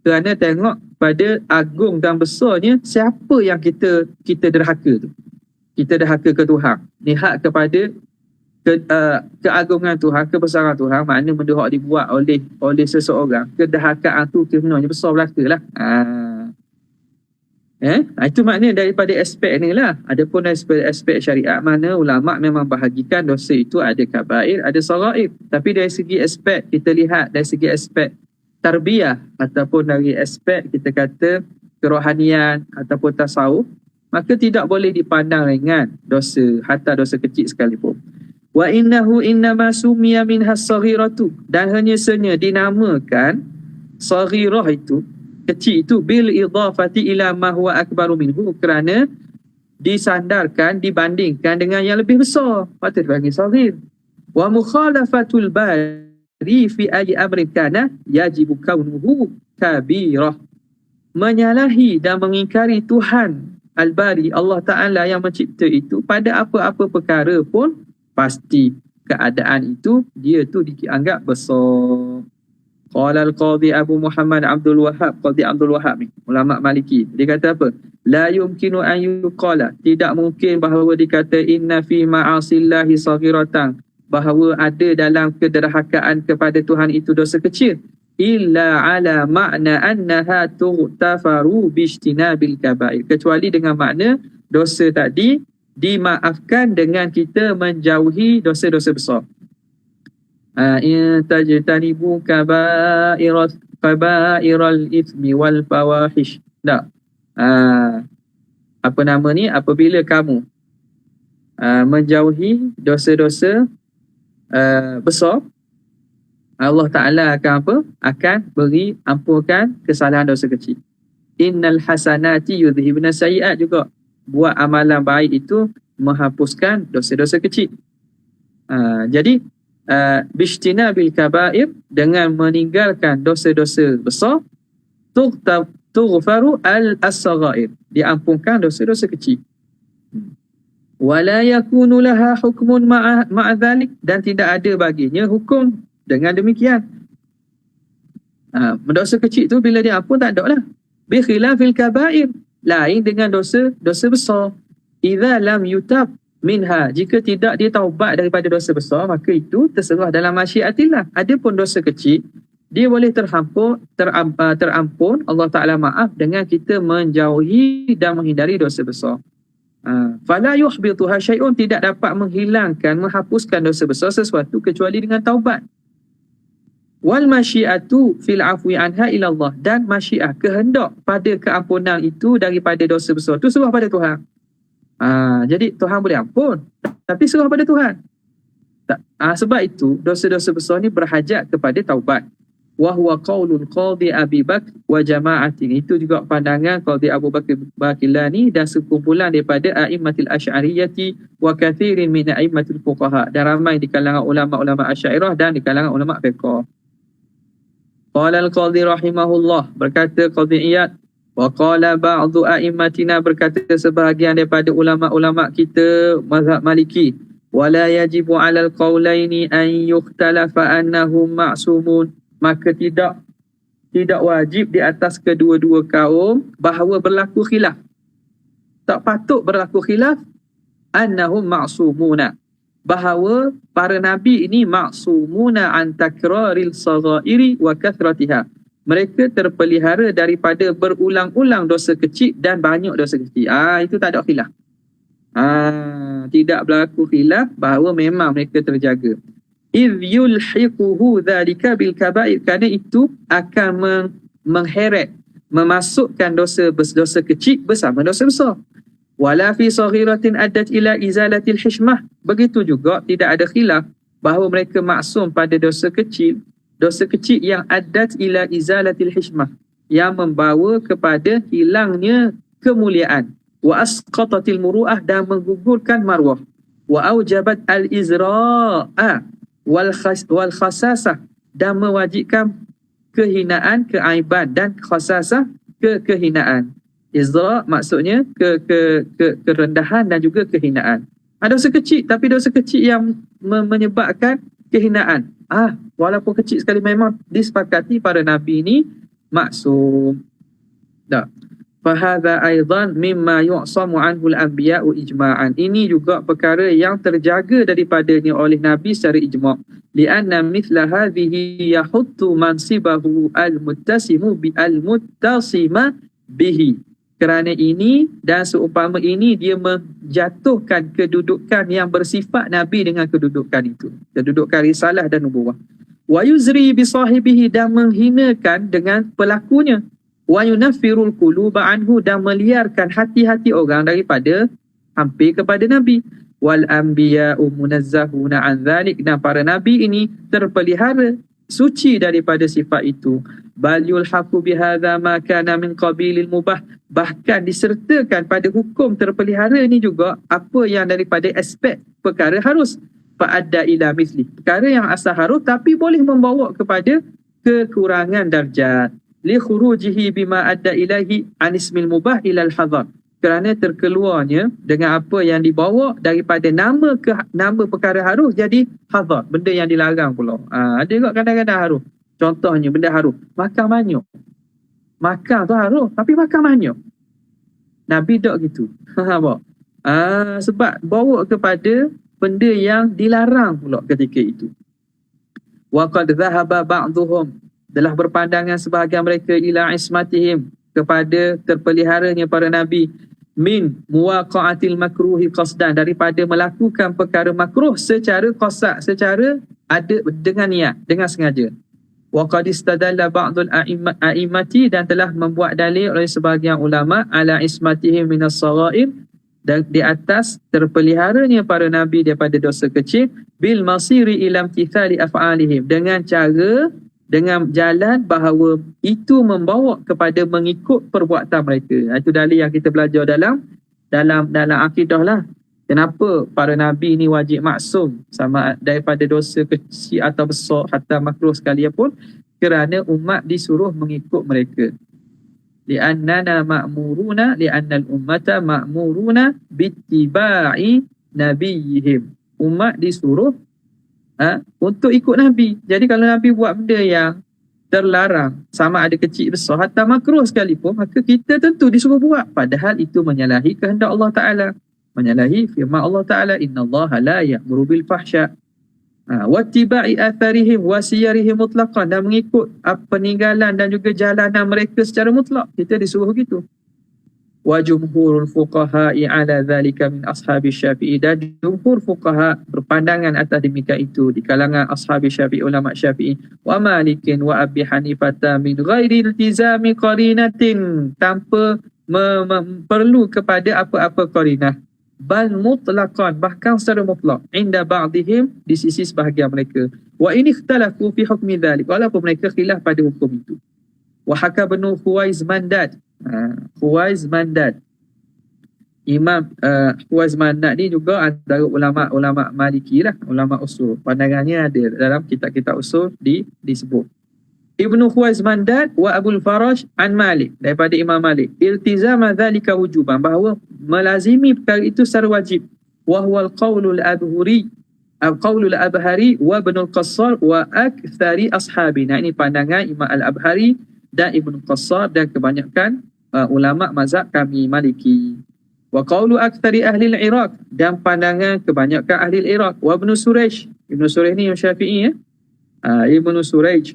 Kerana tengok pada agung dan besarnya siapa yang kita derhaka tu. Kita derhaka ke Tuhan. Lihat kepada keagungan Tuhan, kebesaran Tuhan, makna benda yang dibuat oleh seseorang, kederhakaan tu sebenarnya besar belaka lah. Itu makna daripada aspek ni lah. Adapun aspek syariat, mana ulama memang bahagikan dosa itu ada kabair, ada sagair. Tapi dari segi aspek, kita lihat dari segi aspek tarbiyah ataupun dari aspek kita kata kerohanian ataupun tasawuf, maka tidak boleh dipandang ringan dosa, hatta dosa kecil sekalipun. Wa innahu innama sumiya minhas saghiratu, dan hanya saja dinamakan saghirah itu, kecil itu, bil idafati ila ma huwa akbaru minhu, kerana disandarkan, dibandingkan dengan yang lebih besar, patut dipanggil saghir. Wa mukhalafatul bari fi ayyi amrin kana yajibu kaunuhu kabirah, menyalahi dan mengingkari Tuhan Al-Bari, Allah Ta'ala yang mencipta itu, pada apa-apa perkara pun pasti keadaan itu dia tu dianggap besar. Qala al-Qadhi Abu Muhammad Abdul Wahhab, Qadhi Abdul Wahhab ni, ulama Maliki. Dia kata apa? La yumkinu an yuqala, tidak mungkin bahawa dikata inna fi ma'asillahi saghiratan, bahawa ada dalam kederhakaan kepada Tuhan itu dosa kecil, illa ala ma'na annaha tughtafaru bijtinabil kaba'ir, kecuali dengan makna dosa tadi dimaafkan dengan kita menjauhi dosa-dosa besar. In tajtanibu kaba'iral ithmi wal fawahish. Tak. Apa nama ni? Apabila kamu menjauhi dosa-dosa besar, Allah Ta'ala akan apa? Akan beri ampunkan kesalahan dosa kecil. Innal hasanati yudhibna sayiat juga. Buat amalan baik itu menghapuskan dosa-dosa kecil. Jadi bishtina bil kabair, dengan meninggalkan dosa-dosa besar, tughfaru al-asghair, diampunkan dosa-dosa kecil. Wala yakunu laha hukmun ma'a dhalik, dan tidak ada baginya hukum dengan demikian. Dosa kecil tu bila diampun tak ada lah. Bi khilafil kabair, lain dengan dosa besar. Idza lam yutab minha, jika tidak dia taubat daripada dosa besar, maka itu terserah dalam masyiatillah. Adapun dosa kecil, dia boleh terampun, Allah Ta'ala maaf dengan kita menjauhi dan menghindari dosa besar. Fala yuhbituha syai'un, tidak dapat menghilangkan, menghapuskan dosa besar sesuatu kecuali dengan taubat. Wal masyiatu fil afwi anha ila Allah, dan masyiah, kehendak pada keampunan itu daripada dosa besar itu serah pada Tuhan. Jadi Tuhan boleh ampun, tapi serah pada Tuhan. Sebab itu dosa-dosa besar ni berhajat kepada taubat. Wa huwa qaulul qadhi Abi Bakr wa jama'atin, itu juga pandangan Qadhi Abu Bakr Baqillani dan sekumpulan daripada a'immatil asy'ariyati wa kathirin min a'immatil fuqaha, dan ramai di kalangan ulama-ulama Asy'ariyah dan di kalangan ulama fiqh. Qala al-Qadhi rahimahullah, berkata Qadhi Iyad, wa qala ba'du a'immatina, berkata sebahagian daripada ulama-ulama kita mazhab Maliki, wala yajibu 'alal qaulaini an yukhtalafa annahum ma'sumun, maka tidak wajib di atas kedua-dua kaum bahawa berlaku khilaf. Tak patut berlaku khilaf annahum ma'sumuna, bahawa para nabi ini ma'sumuna an takraril saghairi wa kathratiha, mereka terpelihara daripada berulang-ulang dosa kecil dan banyak dosa kecil. Itu tak ada khilaf. Tidak berlaku khilaf bahawa memang mereka terjaga. Idh yulhiquhu dhalika bil kaba'ir, kerana itu akan mengheret, memasukkan dosa kecil bersama dosa besar. Wala fi saghiratin addat ila izalatil hishmah, begitu juga tidak ada khilaf bahawa mereka maksum pada dosa kecil yang addat ila izalatil hishmah, yang membawa kepada hilangnya kemuliaan, wa asqatatil muru'ah, dan menggugurkan marwah, wa aujabat al-izra'a wal khasasah, dan mewajibkan kehinaan, keaiban, dan khasasah, kehinaan. Izra' maksudnya kerendahan dan juga kehinaan. Dosa kecil, tapi dosa kecil yang menyebabkan kehinaan. Walaupun kecil sekali, memang disepakati para nabi ini maksum. Tak. Fahadha aidan mimma yu'samu anhu al-anbiya'u ijma'an. Ini juga perkara yang terjaga daripadanya oleh nabi secara ijma'. Lianna mithla hadhihi yahuttu mansibahu al-muttasima bihi. Kerana ini dan seumpama ini, dia menjatuhkan kedudukan yang bersifat nabi dengan kedudukan itu, kedudukan risalah dan nubuwah. Wa yuzri bi sahibihi, dan menghinakan dengan pelakunya. Wa yunaffirul quluba anhu, dan meliarkan hati-hati orang daripada hampir kepada nabi. Wal anbiya'u munazzahuna an dzalik, dan para nabi ini terpelihara, suci daripada sifat itu. Bal yulhaqu bihadza ma kana min qabilil mubah, bahkan disertakan pada hukum terpelihara ini juga apa yang daripada aspek perkara harus. Fa'adda ila misli, perkara yang asal harus tapi boleh membawa kepada kekurangan darjat. Li khurujihi bima adda ilahi anismil mubah ilal hadar, kerana terkeluarnya dengan apa yang dibawa daripada nama perkara harus jadi hadar, benda yang dilarang pula. Ada juga kadang-kadang harus. Contohnya benda harum, makan manyuk. Makan tu harum, tapi makan manyuk. Nabi tak gitu. Sebab bawa kepada benda yang dilarang pula ketika itu. Wa qad dhahaba ba'dhum, telah berpandangan sebahagian mereka ila ismatihim, kepada terpeliharanya para nabi, min muwaqa'atil makruhi qasdan, daripada melakukan perkara makruh secara qasad, secara ada dengan niat, dengan sengaja. Wa qad istadalla ba'dul a'immati, dan telah membuat dalil oleh sebahagian ulama ala ismatihim minas saghair, dan di atas terpeliharanya para nabi daripada dosa kecil, bil masiri ila imtithali af'alihim, dengan cara, dengan jalan bahawa itu membawa kepada mengikut perbuatan mereka. Itu dalil yang kita belajar dalam akidah lah. Kenapa para nabi ni wajib maksum sama daripada dosa kecil atau besar hatta makruh sekalian pun? Kerana umat disuruh mengikut mereka. Li'annana ma'muruna, li'annal ummata ma'muruna bittiba'i nabiyihim. Umat disuruh untuk ikut Nabi. Jadi kalau Nabi buat benda yang terlarang, sama ada kecil besar hatta makruh sekalipun, maka kita tentu disuruh buat, padahal itu menyalahi kehendak Allah Ta'ala, menyalahi firman Allah Ta'ala, innallaha la ya'muru bil fahsya wattiba'i atharihim wa siyarihim mutlaqan, dan mengikut peninggalan dan juga jalanan mereka secara mutlak. Kita disuruh gitu. Wa jumhurul fuqaha'i ala dhalika min ashabi syafi'i, dan jumhur fuqaha berpandangan atas demikian itu di kalangan ashabi syafi'i, ulama syafi'i, wa malikin wa abi hanifata min ghairi iltizami qarinatin, tanpa perlu kepada apa-apa qarinah, bal mutlaqan, bahkan secara mutlak, inda ba'dihim, di sisi sebahagian mereka, wa in ikhtalafu fi hukmi dhalik, walaupun mereka khilaf pada hukum itu. Wa haka banu Khuwaiz Mandad, Khuwaiz Mandad, Imam Khuwaiz Mandad ni juga antara ulama Maliki lah, ulama usul. Pandangannya ada dalam kitab-kitab usul disebut. Ibnu Khuwaiz Mandad wa Abul Faraj an Malik, daripada Imam Malik, iltizama dhalika wujuban, bahawa melazimi perkara itu secara wajib. Wa huwa al-qawlul abhuri, al-qawlul abhari wa Ibnul Qassar wa akthari ashabina. Ini pandangan Imam Al-Abhari dan Ibn Qassar dan kebanyakan ulama mazhab kami Maliki. Wa qawlu aktsari ahli al-Iraq, dan pandangan kebanyakan ahli al-Iraq. Wa Ibn Surayj, Ibn Surayj ni yang Syafi'i, Ibn Surayj,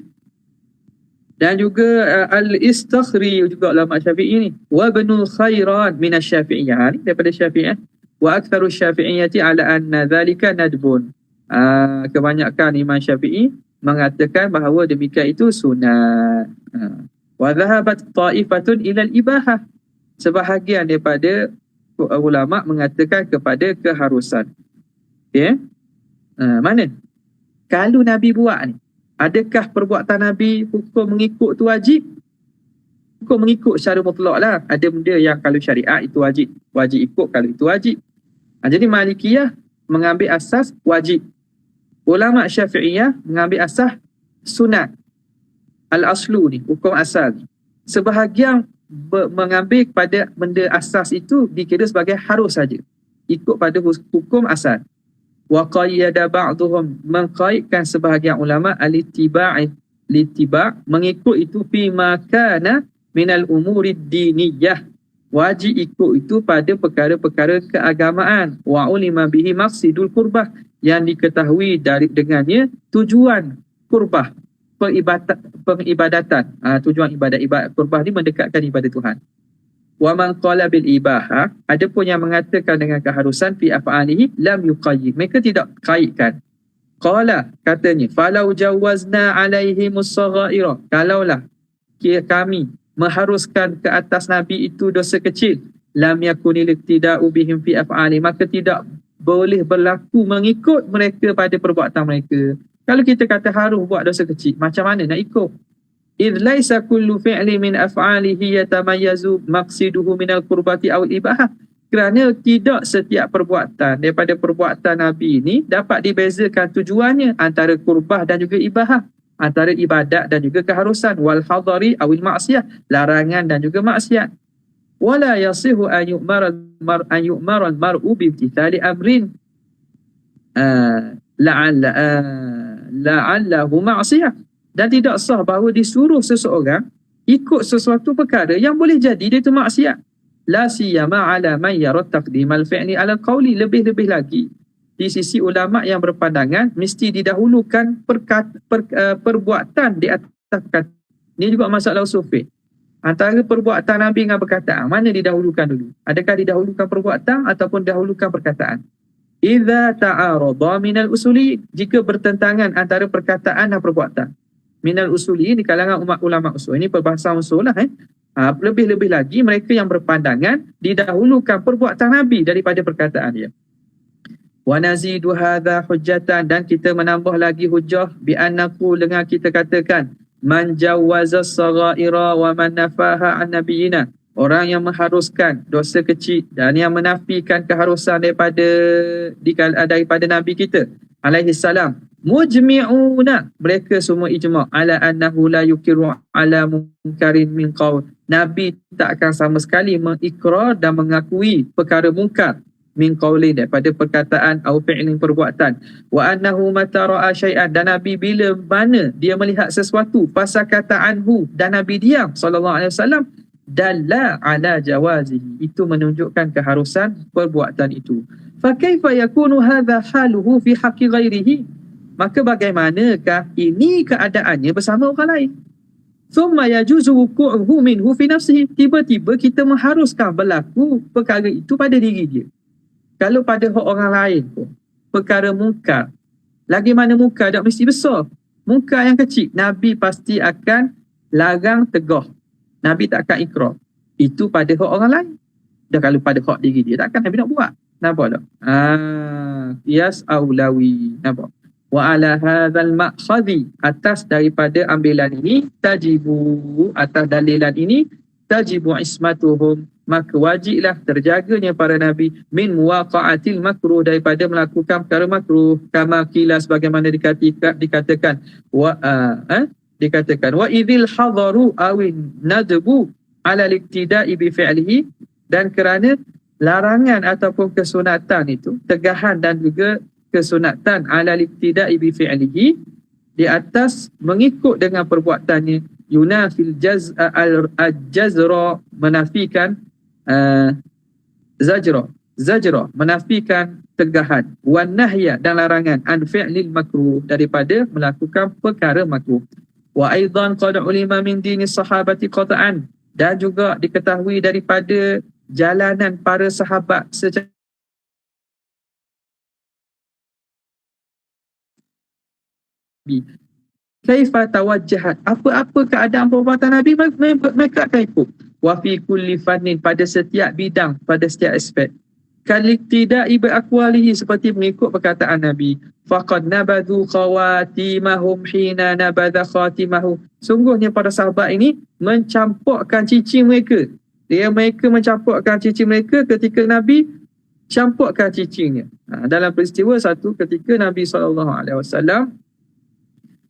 dan juga Al-Istakhri juga ulama Syafi'i ni. Wa Ibn Khairan min asy-Syafi'iyyah, ni daripada Syafi'iyah. Wa aktsaru asy-Syafi'iyyati ala anna dhalika nadbun. Kebanyakan Imam Syafi'i mengatakan bahawa demikian itu sunat. Wa dhahabat ta'ifatun ila al-ibahah, sebahagian daripada ulama mengatakan kepada keharusan. Okey, mana kalau Nabi buat ni, adakah perbuatan Nabi hukum mengikut tu wajib? Hukum mengikut secara mutlak lah. Ada benda yang kalau syariat itu wajib ikut, kalau itu wajib. Jadi Malikiyah mengambil asas wajib, ulama Syafi'iyah mengambil asas sunat. Al-aslu ni, hukum asal ni, sebahagian mengambil pada benda asas itu dikira sebagai harus saja, ikut pada hukum asal. Wa qayyada ba'dhum, mengkaitkan sebahagian ulama al-ittiba', mengikut itu fi ma kana minal umuri diniyah, wajib ikut itu pada perkara-perkara keagamaan. Wa ulima bihi maqsidul qurbah, yang diketahui dengannya tujuan qurbah, pengibadatan. Tujuan ibadat qurbah ni mendekatkan ibadat Tuhan. Wa man qala bil ibahah, adapun yang mengatakan dengan keharusan fi af'alihi lam yuqayyid, mereka tidak kaitkan. Qala, katanya, falau jawazna alaihimus saghaira, kalaulah kami mengharuskan ke atas Nabi itu dosa kecil, lam yakunil iktida'u bihim fi af'ali, maka tidak boleh berlaku mengikut mereka pada perbuatan mereka. Kalau kita kata harus buat dosa kecil, macam mana nak ikut? Idh laisa kullu fi'li min af'alihi yatamayyazu maqsiduhu minal qurbati aw ibahah. Kerana tidak setiap perbuatan daripada perbuatan Nabi ini dapat dibezakan tujuannya antara qurbah dan juga ibahah, antara ibadat dan juga keharusan, wal hadari awil ma'siyah, larangan dan juga maksiat. Wala yasihu an yu'mara al-mar'u bi imtithali amrin la'allahu ma'siyah. Dan tidak sah bahawa disuruh seseorang ikut sesuatu perkara yang boleh jadi dia itu maksiat. La siyama ala man yara taqdimal fi'li ala qawli, lebih-lebih lagi di sisi ulama yang berpandangan mesti didahulukan perbuatan di atas perkataan. Ini juga masalah usul fiqh. Antara perbuatan Nabi dengan perkataan, mana didahulukan dulu? Adakah didahulukan perbuatan ataupun didahulukan perkataan? Idza ta'arada minal usuli, jika bertentangan antara perkataan dan perbuatan. Minal usuli di kalangan umat ulama usul. Ini perbahasan usul lah. Lebih-lebih lagi mereka yang berpandangan didahulukan perbuatan Nabi daripada perkataan dia. Wa nazidu hadza hujjatan, dan kita menambah lagi hujjah bi annaku, dengan kita katakan man jawaza as-saghaira wa man nafaha an nabiyina, orang yang mengharuskan dosa kecil dan yang menafikan keharusan daripada nabi kita alaihi salam, mujmi'una, mereka semua ijma' ala annahu la yukiru ala munkarin min qaul, nabi tak akan sama sekali mengikrar dan mengakui perkara mungkar min qaulin, daripada perkataan atau fi'lin, perbuatan. Wa annahu mata ra'a syai'an, dan nabi bila mana dia melihat sesuatu fasakata anhu, dan nabi diam sallallahu alaihi wasallam, dalla ala jawazihi, itu menunjukkan keharusan perbuatan itu. Fa kaifa yakunu hadha haluhu fi haqqi ghairihi, maka bagaimanakah ini keadaannya bersama orang lain? Thumma yajuzu wuqu'uhu minhu fi nafsihi, tiba-tiba kita mengharuskan berlaku perkara itu pada diri dia. Kalau pada orang lain pun perkara mungkar, lagi mana mungkar tak mesti besar, mungkar yang kecil Nabi pasti akan larang tegah, Nabi tak akan ikrar. Itu pada orang lain. Dan kalau pada hak diri dia, takkan Nabi nak buat. Nampak tak? Qiyas aulawi. Nampak? Wa ala hadzal maqsadhi, atas daripada ambilan ini, tajibu, atas dalilan ini, tajibu ismatuhum, maka wajiblah terjaganya para nabi min muwaqa'atil makruh, daripada melakukan perkara makruh, kama qila, sebagaimana dikatakan wa idhil hadaru awin nadbu ala liktida'i bi fi'lihi, dan kerana larangan ataupun kesunatan itu, tegahan dan juga kesunatan ala liktida'i bi fi'lihi, di atas mengikut dengan perbuatannya, yunafil al-jazra, menafikan zajra, menafikan tegahan, wan nahya, dan larangan, an fi'lil makruh, daripada melakukan perkara makruh. Wa aidan qad ulima min dini sahabati qata'an, dan juga diketahui daripada jalanan para sahabat secara kaifa tawajjahat, apa-apa keadaan perbuatan Nabi mereka akan ikut. Wa fi kulli fannin, pada setiap bidang, pada setiap aspek. Kaliktida'i bi'aqwalihi, seperti mengikut perkataan Nabi. Faqad nabadhu khawatimahum hina nabadha khatimahu, sungguhnya para sahabat ini mencampurkan cincin mereka. Mereka mencampurkan cincin mereka ketika Nabi campurkan cincinnya. Dalam peristiwa satu ketika Nabi SAW,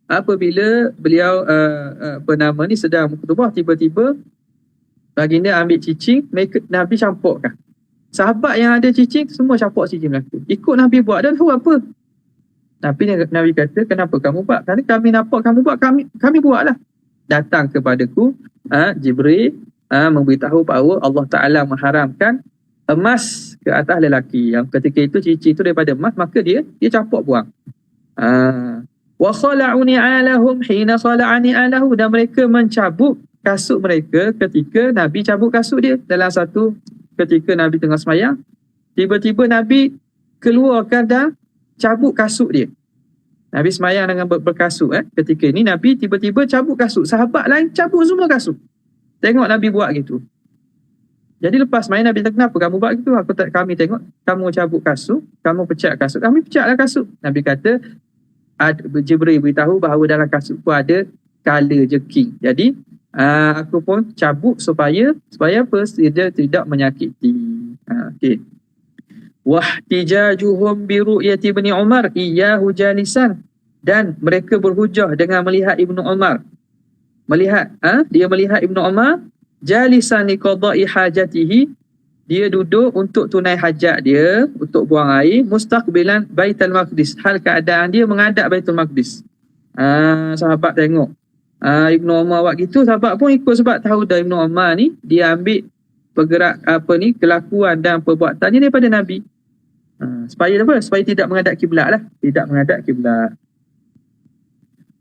apabila beliau sedang berkhutbah, tiba-tiba baginda ambil cicing, Nabi campurkan. Sahabat yang ada cicing semua campur cicing mereka. Ikut Nabi buat, dan tahu apa? Nabi kata, kenapa kamu buat? Kerana kami nampak kamu buat, kami buatlah. Datang kepadaku Jibril memberitahu bahawa Allah Ta'ala mengharamkan emas ke atas lelaki. Yang ketika itu cicing itu daripada emas, maka dia campur buang. Wa khala'uni alahum hina khala'ani alahu, dan mereka mencabut kasut mereka ketika Nabi cabut kasut dia. Dalam satu ketika Nabi tengah semayang, tiba-tiba Nabi keluarkan dan cabut kasut dia. Nabi semayang dengan berkasut. Ketika ini Nabi tiba-tiba cabut kasut, sahabat lain cabut semua kasut. Tengok Nabi buat gitu. Jadi lepas main Nabi kata, kenapa kamu buat gitu? Kami tengok kamu cabut kasut, kamu pecat kasut, kami pecatlah kasut. Nabi kata, Jibril beritahu bahawa dalam kasut pun ada kala jeking. Jadi aku pun cabut supaya apa? Dia tidak menyakiti. Okey. Wahtijajuhum bi ru'yati ibni Umar iyyahu jalisan, dan mereka berhujah dengan melihat Ibnu Umar. Dia melihat Ibnu Umar jalisan li qada'i hajatihi, dia duduk untuk tunai hajat dia, untuk buang air, mustaqbilan Baitul Maqdis, hal keadaan dia menghadap Baitul Maqdis. Sahabat tengok Ibnu Umar buat gitu, sahabat pun ikut sebab tahu dah Ibnu Umar ni dia ambil kelakuan dan perbuatannya daripada Nabi. Supaya apa? Supaya tidak menghadap kiblat lah, tidak menghadap kiblat.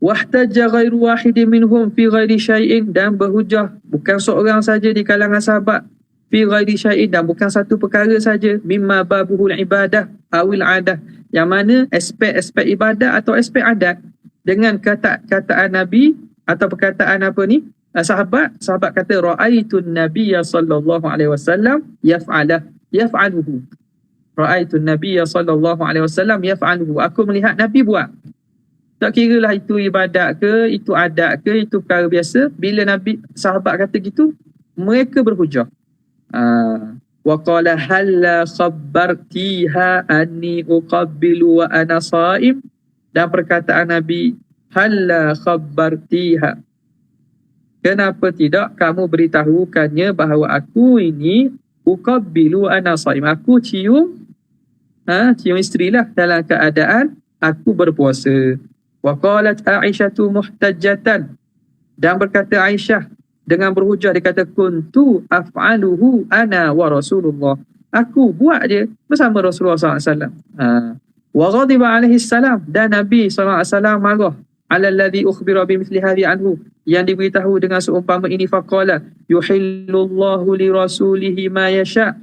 Wahtajja ghairu wahidin minhum fi ghairi syai'in, dan berhujah bukan seorang saja di kalangan sahabat, fi ghairi syai'in, dan bukan satu perkara saja, mimma babuhul ibadah awil adah, yang mana aspek-aspek ibadat atau aspek adat, dengan kataan Nabi atau perkataan sahabat kata ra'aitun nabiyya sallallahu alaihi wasallam yaf'aluhu. Ra'aitun nabiyya sallallahu alaihi wasallam yaf'aluhu. Aku melihat Nabi buat. Tak kiralah itu ibadat ke, itu adat ke, itu perkara biasa. Bila sahabat kata gitu, mereka berhujah. Wa qala halla khabbartiha anni uqabbilu wa ana sha'im. Dan perkataan Nabi, halla khabbartiha, kenapa tidak kamu beritahukannya bahawa aku ini uqabbilu wa ana sha'im, aku cium isteri lah dalam keadaan aku berpuasa. Wa qalat Aisyatu muhtajjatan, dan berkata Aisyah dengan berhujah, dia kata kuntu af'aluhu ana wa Rasulullah, aku buat dia bersama Rasulullah SAW. Wa ghadiba alaihi salam, dan Nabi SAW marah ala alladhi ukhbira bimithli hadhi anhu, yang diberitahu dengan seumpama ini. Faqala yuhillullahu li rasulihi ma yasha,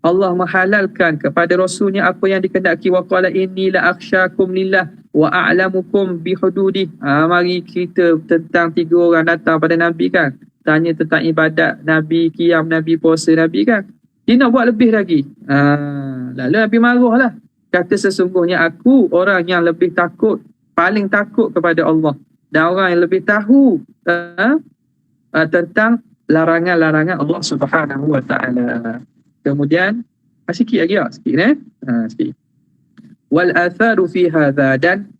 Allah menghalalkan kepada rasulnya apa yang dikehendaki. Wa qala inni la akhsyakum lillah wa a'lamukum bihududi. Mari kita tentang 3 orang datang pada Nabi kan, tanya tentang ibadat Nabi, qiyam Nabi, puasa Nabi kan, dia nak buat lebih lagi. Lalu Nabi marah lah, kata sesungguhnya aku orang yang lebih takut, paling takut kepada Allah, dan orang yang lebih tahu tentang larangan-larangan Allah Subhanahu wa taala. Kemudian sikit lagi sikit sikit. Wal atharu fi hadha, dan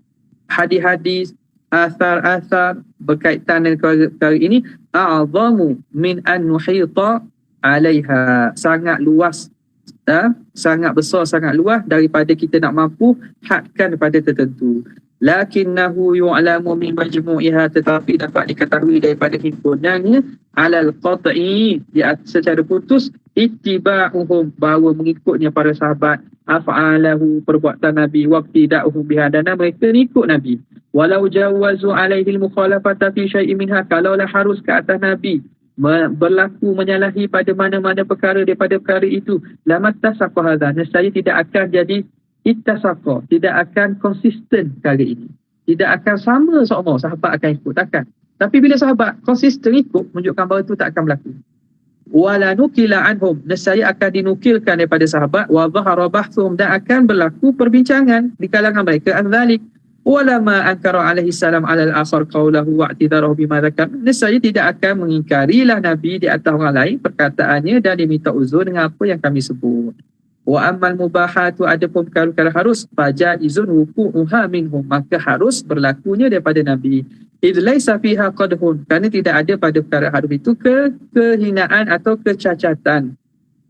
hadis-hadis, athar berkaitan dengan perkara ini, a'zamu min an nuhita 'alaiha, sangat luas, sangat besar, sangat luas daripada kita nak mampu hadkan pada tertentu. Lakinnahu yu'lamu min majmu'iha, tetapi dapat diketahui daripada himpunannya, alal qat'i, secara putus, ittiba'uhum, bahawa mengikutnya para sahabat, af'alahu, perbuatan Nabi, waqtida'uhum biha, dan mereka ikut Nabi. Walau jawazu alaihi al-mukhalafata fi syai'in minha, kalaulah harus ke atas Nabi berlaku menyalahi pada mana-mana perkara daripada perkara itu, lamattasaqa hadha, nescaya tidak akan jadi ittasaqa, tidak akan konsisten perkara ini, tidak akan sama semua sahabat akan ikut, takkan. Tapi bila sahabat konsisten ikut, menunjukkan bahawa itu tak akan berlaku. Wala nukila anhum, nescaya akan dinukilkan daripada sahabat, wa dhahara bahthum, dan akan berlaku perbincangan di kalangan mereka, anzalik. Wala ma ankara alaihi salam alal akhar qawlahu wa i'tidarahu bima dzakar, nescaya tidak akan mengingkarilah Nabi di atas orang lain perkataannya dan diminta uzur dengan apa yang kami sebut. Wa ammal mubahatu, adapun perkara-perkara harus, fajaizun wuqu'uha minhum, maka harus berlakunya daripada Nabi. Idh laisa fiha qadhun, kerana tidak ada pada perkara harus itu kehinaan atau kecacatan,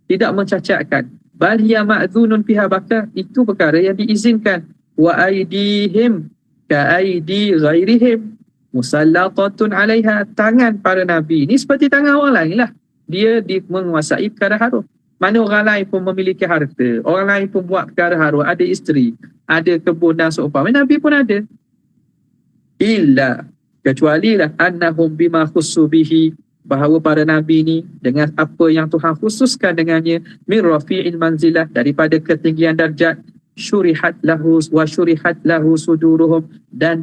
tidak mencacatkan. Bal hiya ma'dzunun fiha, bahkan itu perkara yang diizinkan. Wa aidihim ka aidi ghairihim musallatatun 'alaiha, tangan para Nabi ini seperti tangan orang lain lah, dia menguasai perkara haram. Mana orang lain pun memiliki harta, orang lain pun buat perkara haram, ada isteri, ada kebun dan seumpama, Nabi pun ada. Illa, kecuali lah annahum bima khussu bihi, bahawa para Nabi ni dengan apa yang Tuhan khususkan dengannya, min rafi'il manzilah, daripada ketinggian darjat, syurihat lahu wa syurihat lahu suduruhum, dan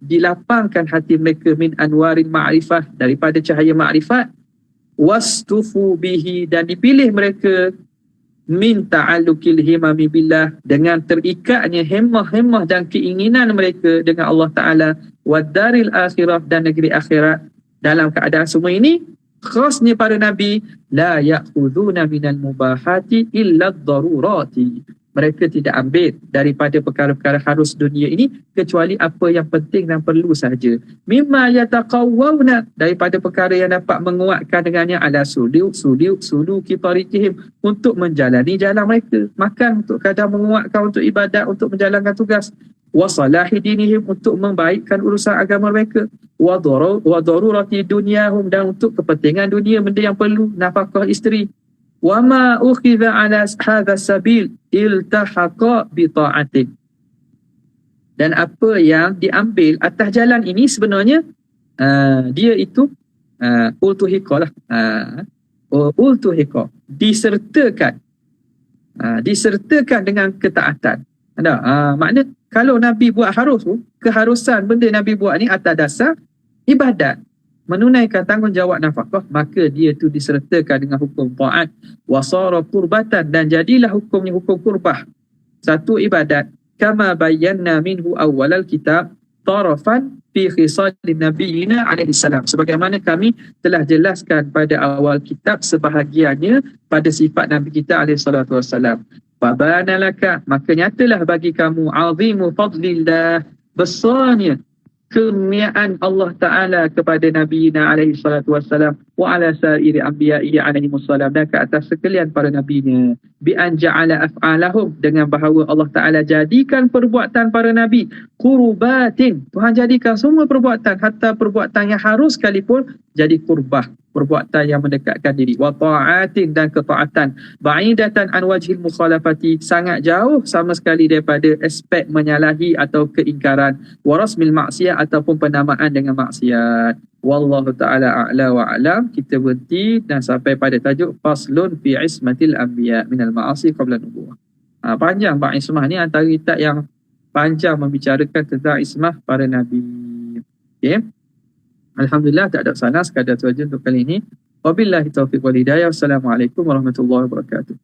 dilapangkan hati mereka, min anwarin ma'rifah, daripada cahaya ma'rifat, wastufu bihi, dan dipilih mereka, min ta'alluqil himami billah, dengan terikatnya hemah-hemah dan keinginan mereka dengan Allah Ta'ala, wadaril akhirah, dan negeri akhirat. Dalam keadaan semua ini, khasnya para Nabi, la ya'khuduna minal mubahati illa ad-darurati, mereka tidak ambil daripada perkara-perkara harus dunia ini kecuali apa yang penting dan perlu sahaja. Mimma yataqawwawna, daripada perkara yang dapat menguatkan dengannya, ala suluki tariqihim, untuk menjalani jalan mereka. Makan untuk kadang menguatkan untuk ibadat, untuk menjalankan tugas. wa salahi dinihim, untuk membaikkan urusan agama mereka, wa darurati dunyahum, dan untuk kepentingan dunia, benda yang perlu, nafkah isteri. Wa ma ukhidha ala hadha sabil iltahaqa bi ta'atin, dan apa yang diambil atas jalan ini sebenarnya dia itu ultuhiqa lah, ultuhiqa, disertakan dengan ketaatan. Makna kalau Nabi buat harus tu, keharusan benda Nabi buat ni atas dasar ibadat, menunaikan tanggungjawab nafkah, maka dia tu disertakan dengan hukum taat, wasara qurbatan, dan jadilah hukumnya hukum qurbah, satu ibadat, kama bayyana minhu awwalal kitab tarafan fi khisalin nabiyina alaihi salam, sebagaimana kami telah jelaskan pada awal kitab sebahagiannya pada sifat Nabi kita alaihi salatu wassalam. Fabana laka, maka nyatalah bagi kamu, azimu fadlillah, besarnya kurniaan Allah Ta'ala kepada Nabi alaihi salatu wassalam, wa ala sa'iri anbiya'i alaihi wassalam, dan ke atas sekalian para nabinya, bi an ja'ala af'alahum, dengan bahawa Allah Ta'ala jadikan perbuatan para nabi qurbatin, Tuhan jadikan semua perbuatan, hatta perbuatan yang harus sekalipun jadi qurbah, perbuatan yang mendekatkan diri, wa ta'atin, dan ketaatan, ba'idatan an wajhil mukhalafati, sangat jauh sama sekali daripada aspek menyalahi atau keingkaran, wa rasmil maksiyah, ataupun penamaan dengan maksiat. Wallahu ta'ala a'la wa a'lam. Kita berhenti dan sampai pada tajuk faslun fi ismatil anbiya minal ma'asi qabla nubuwah. Panjang bab ismah ni, antara kitab yang panjang membicarakan tentang ismah para nabi. Okey. Alhamdulillah, tak ada salah, sekadar tu aja untuk kali ini. Wabillahi taufiq wal hidayah. Wassalamualaikum warahmatullahi wabarakatuh.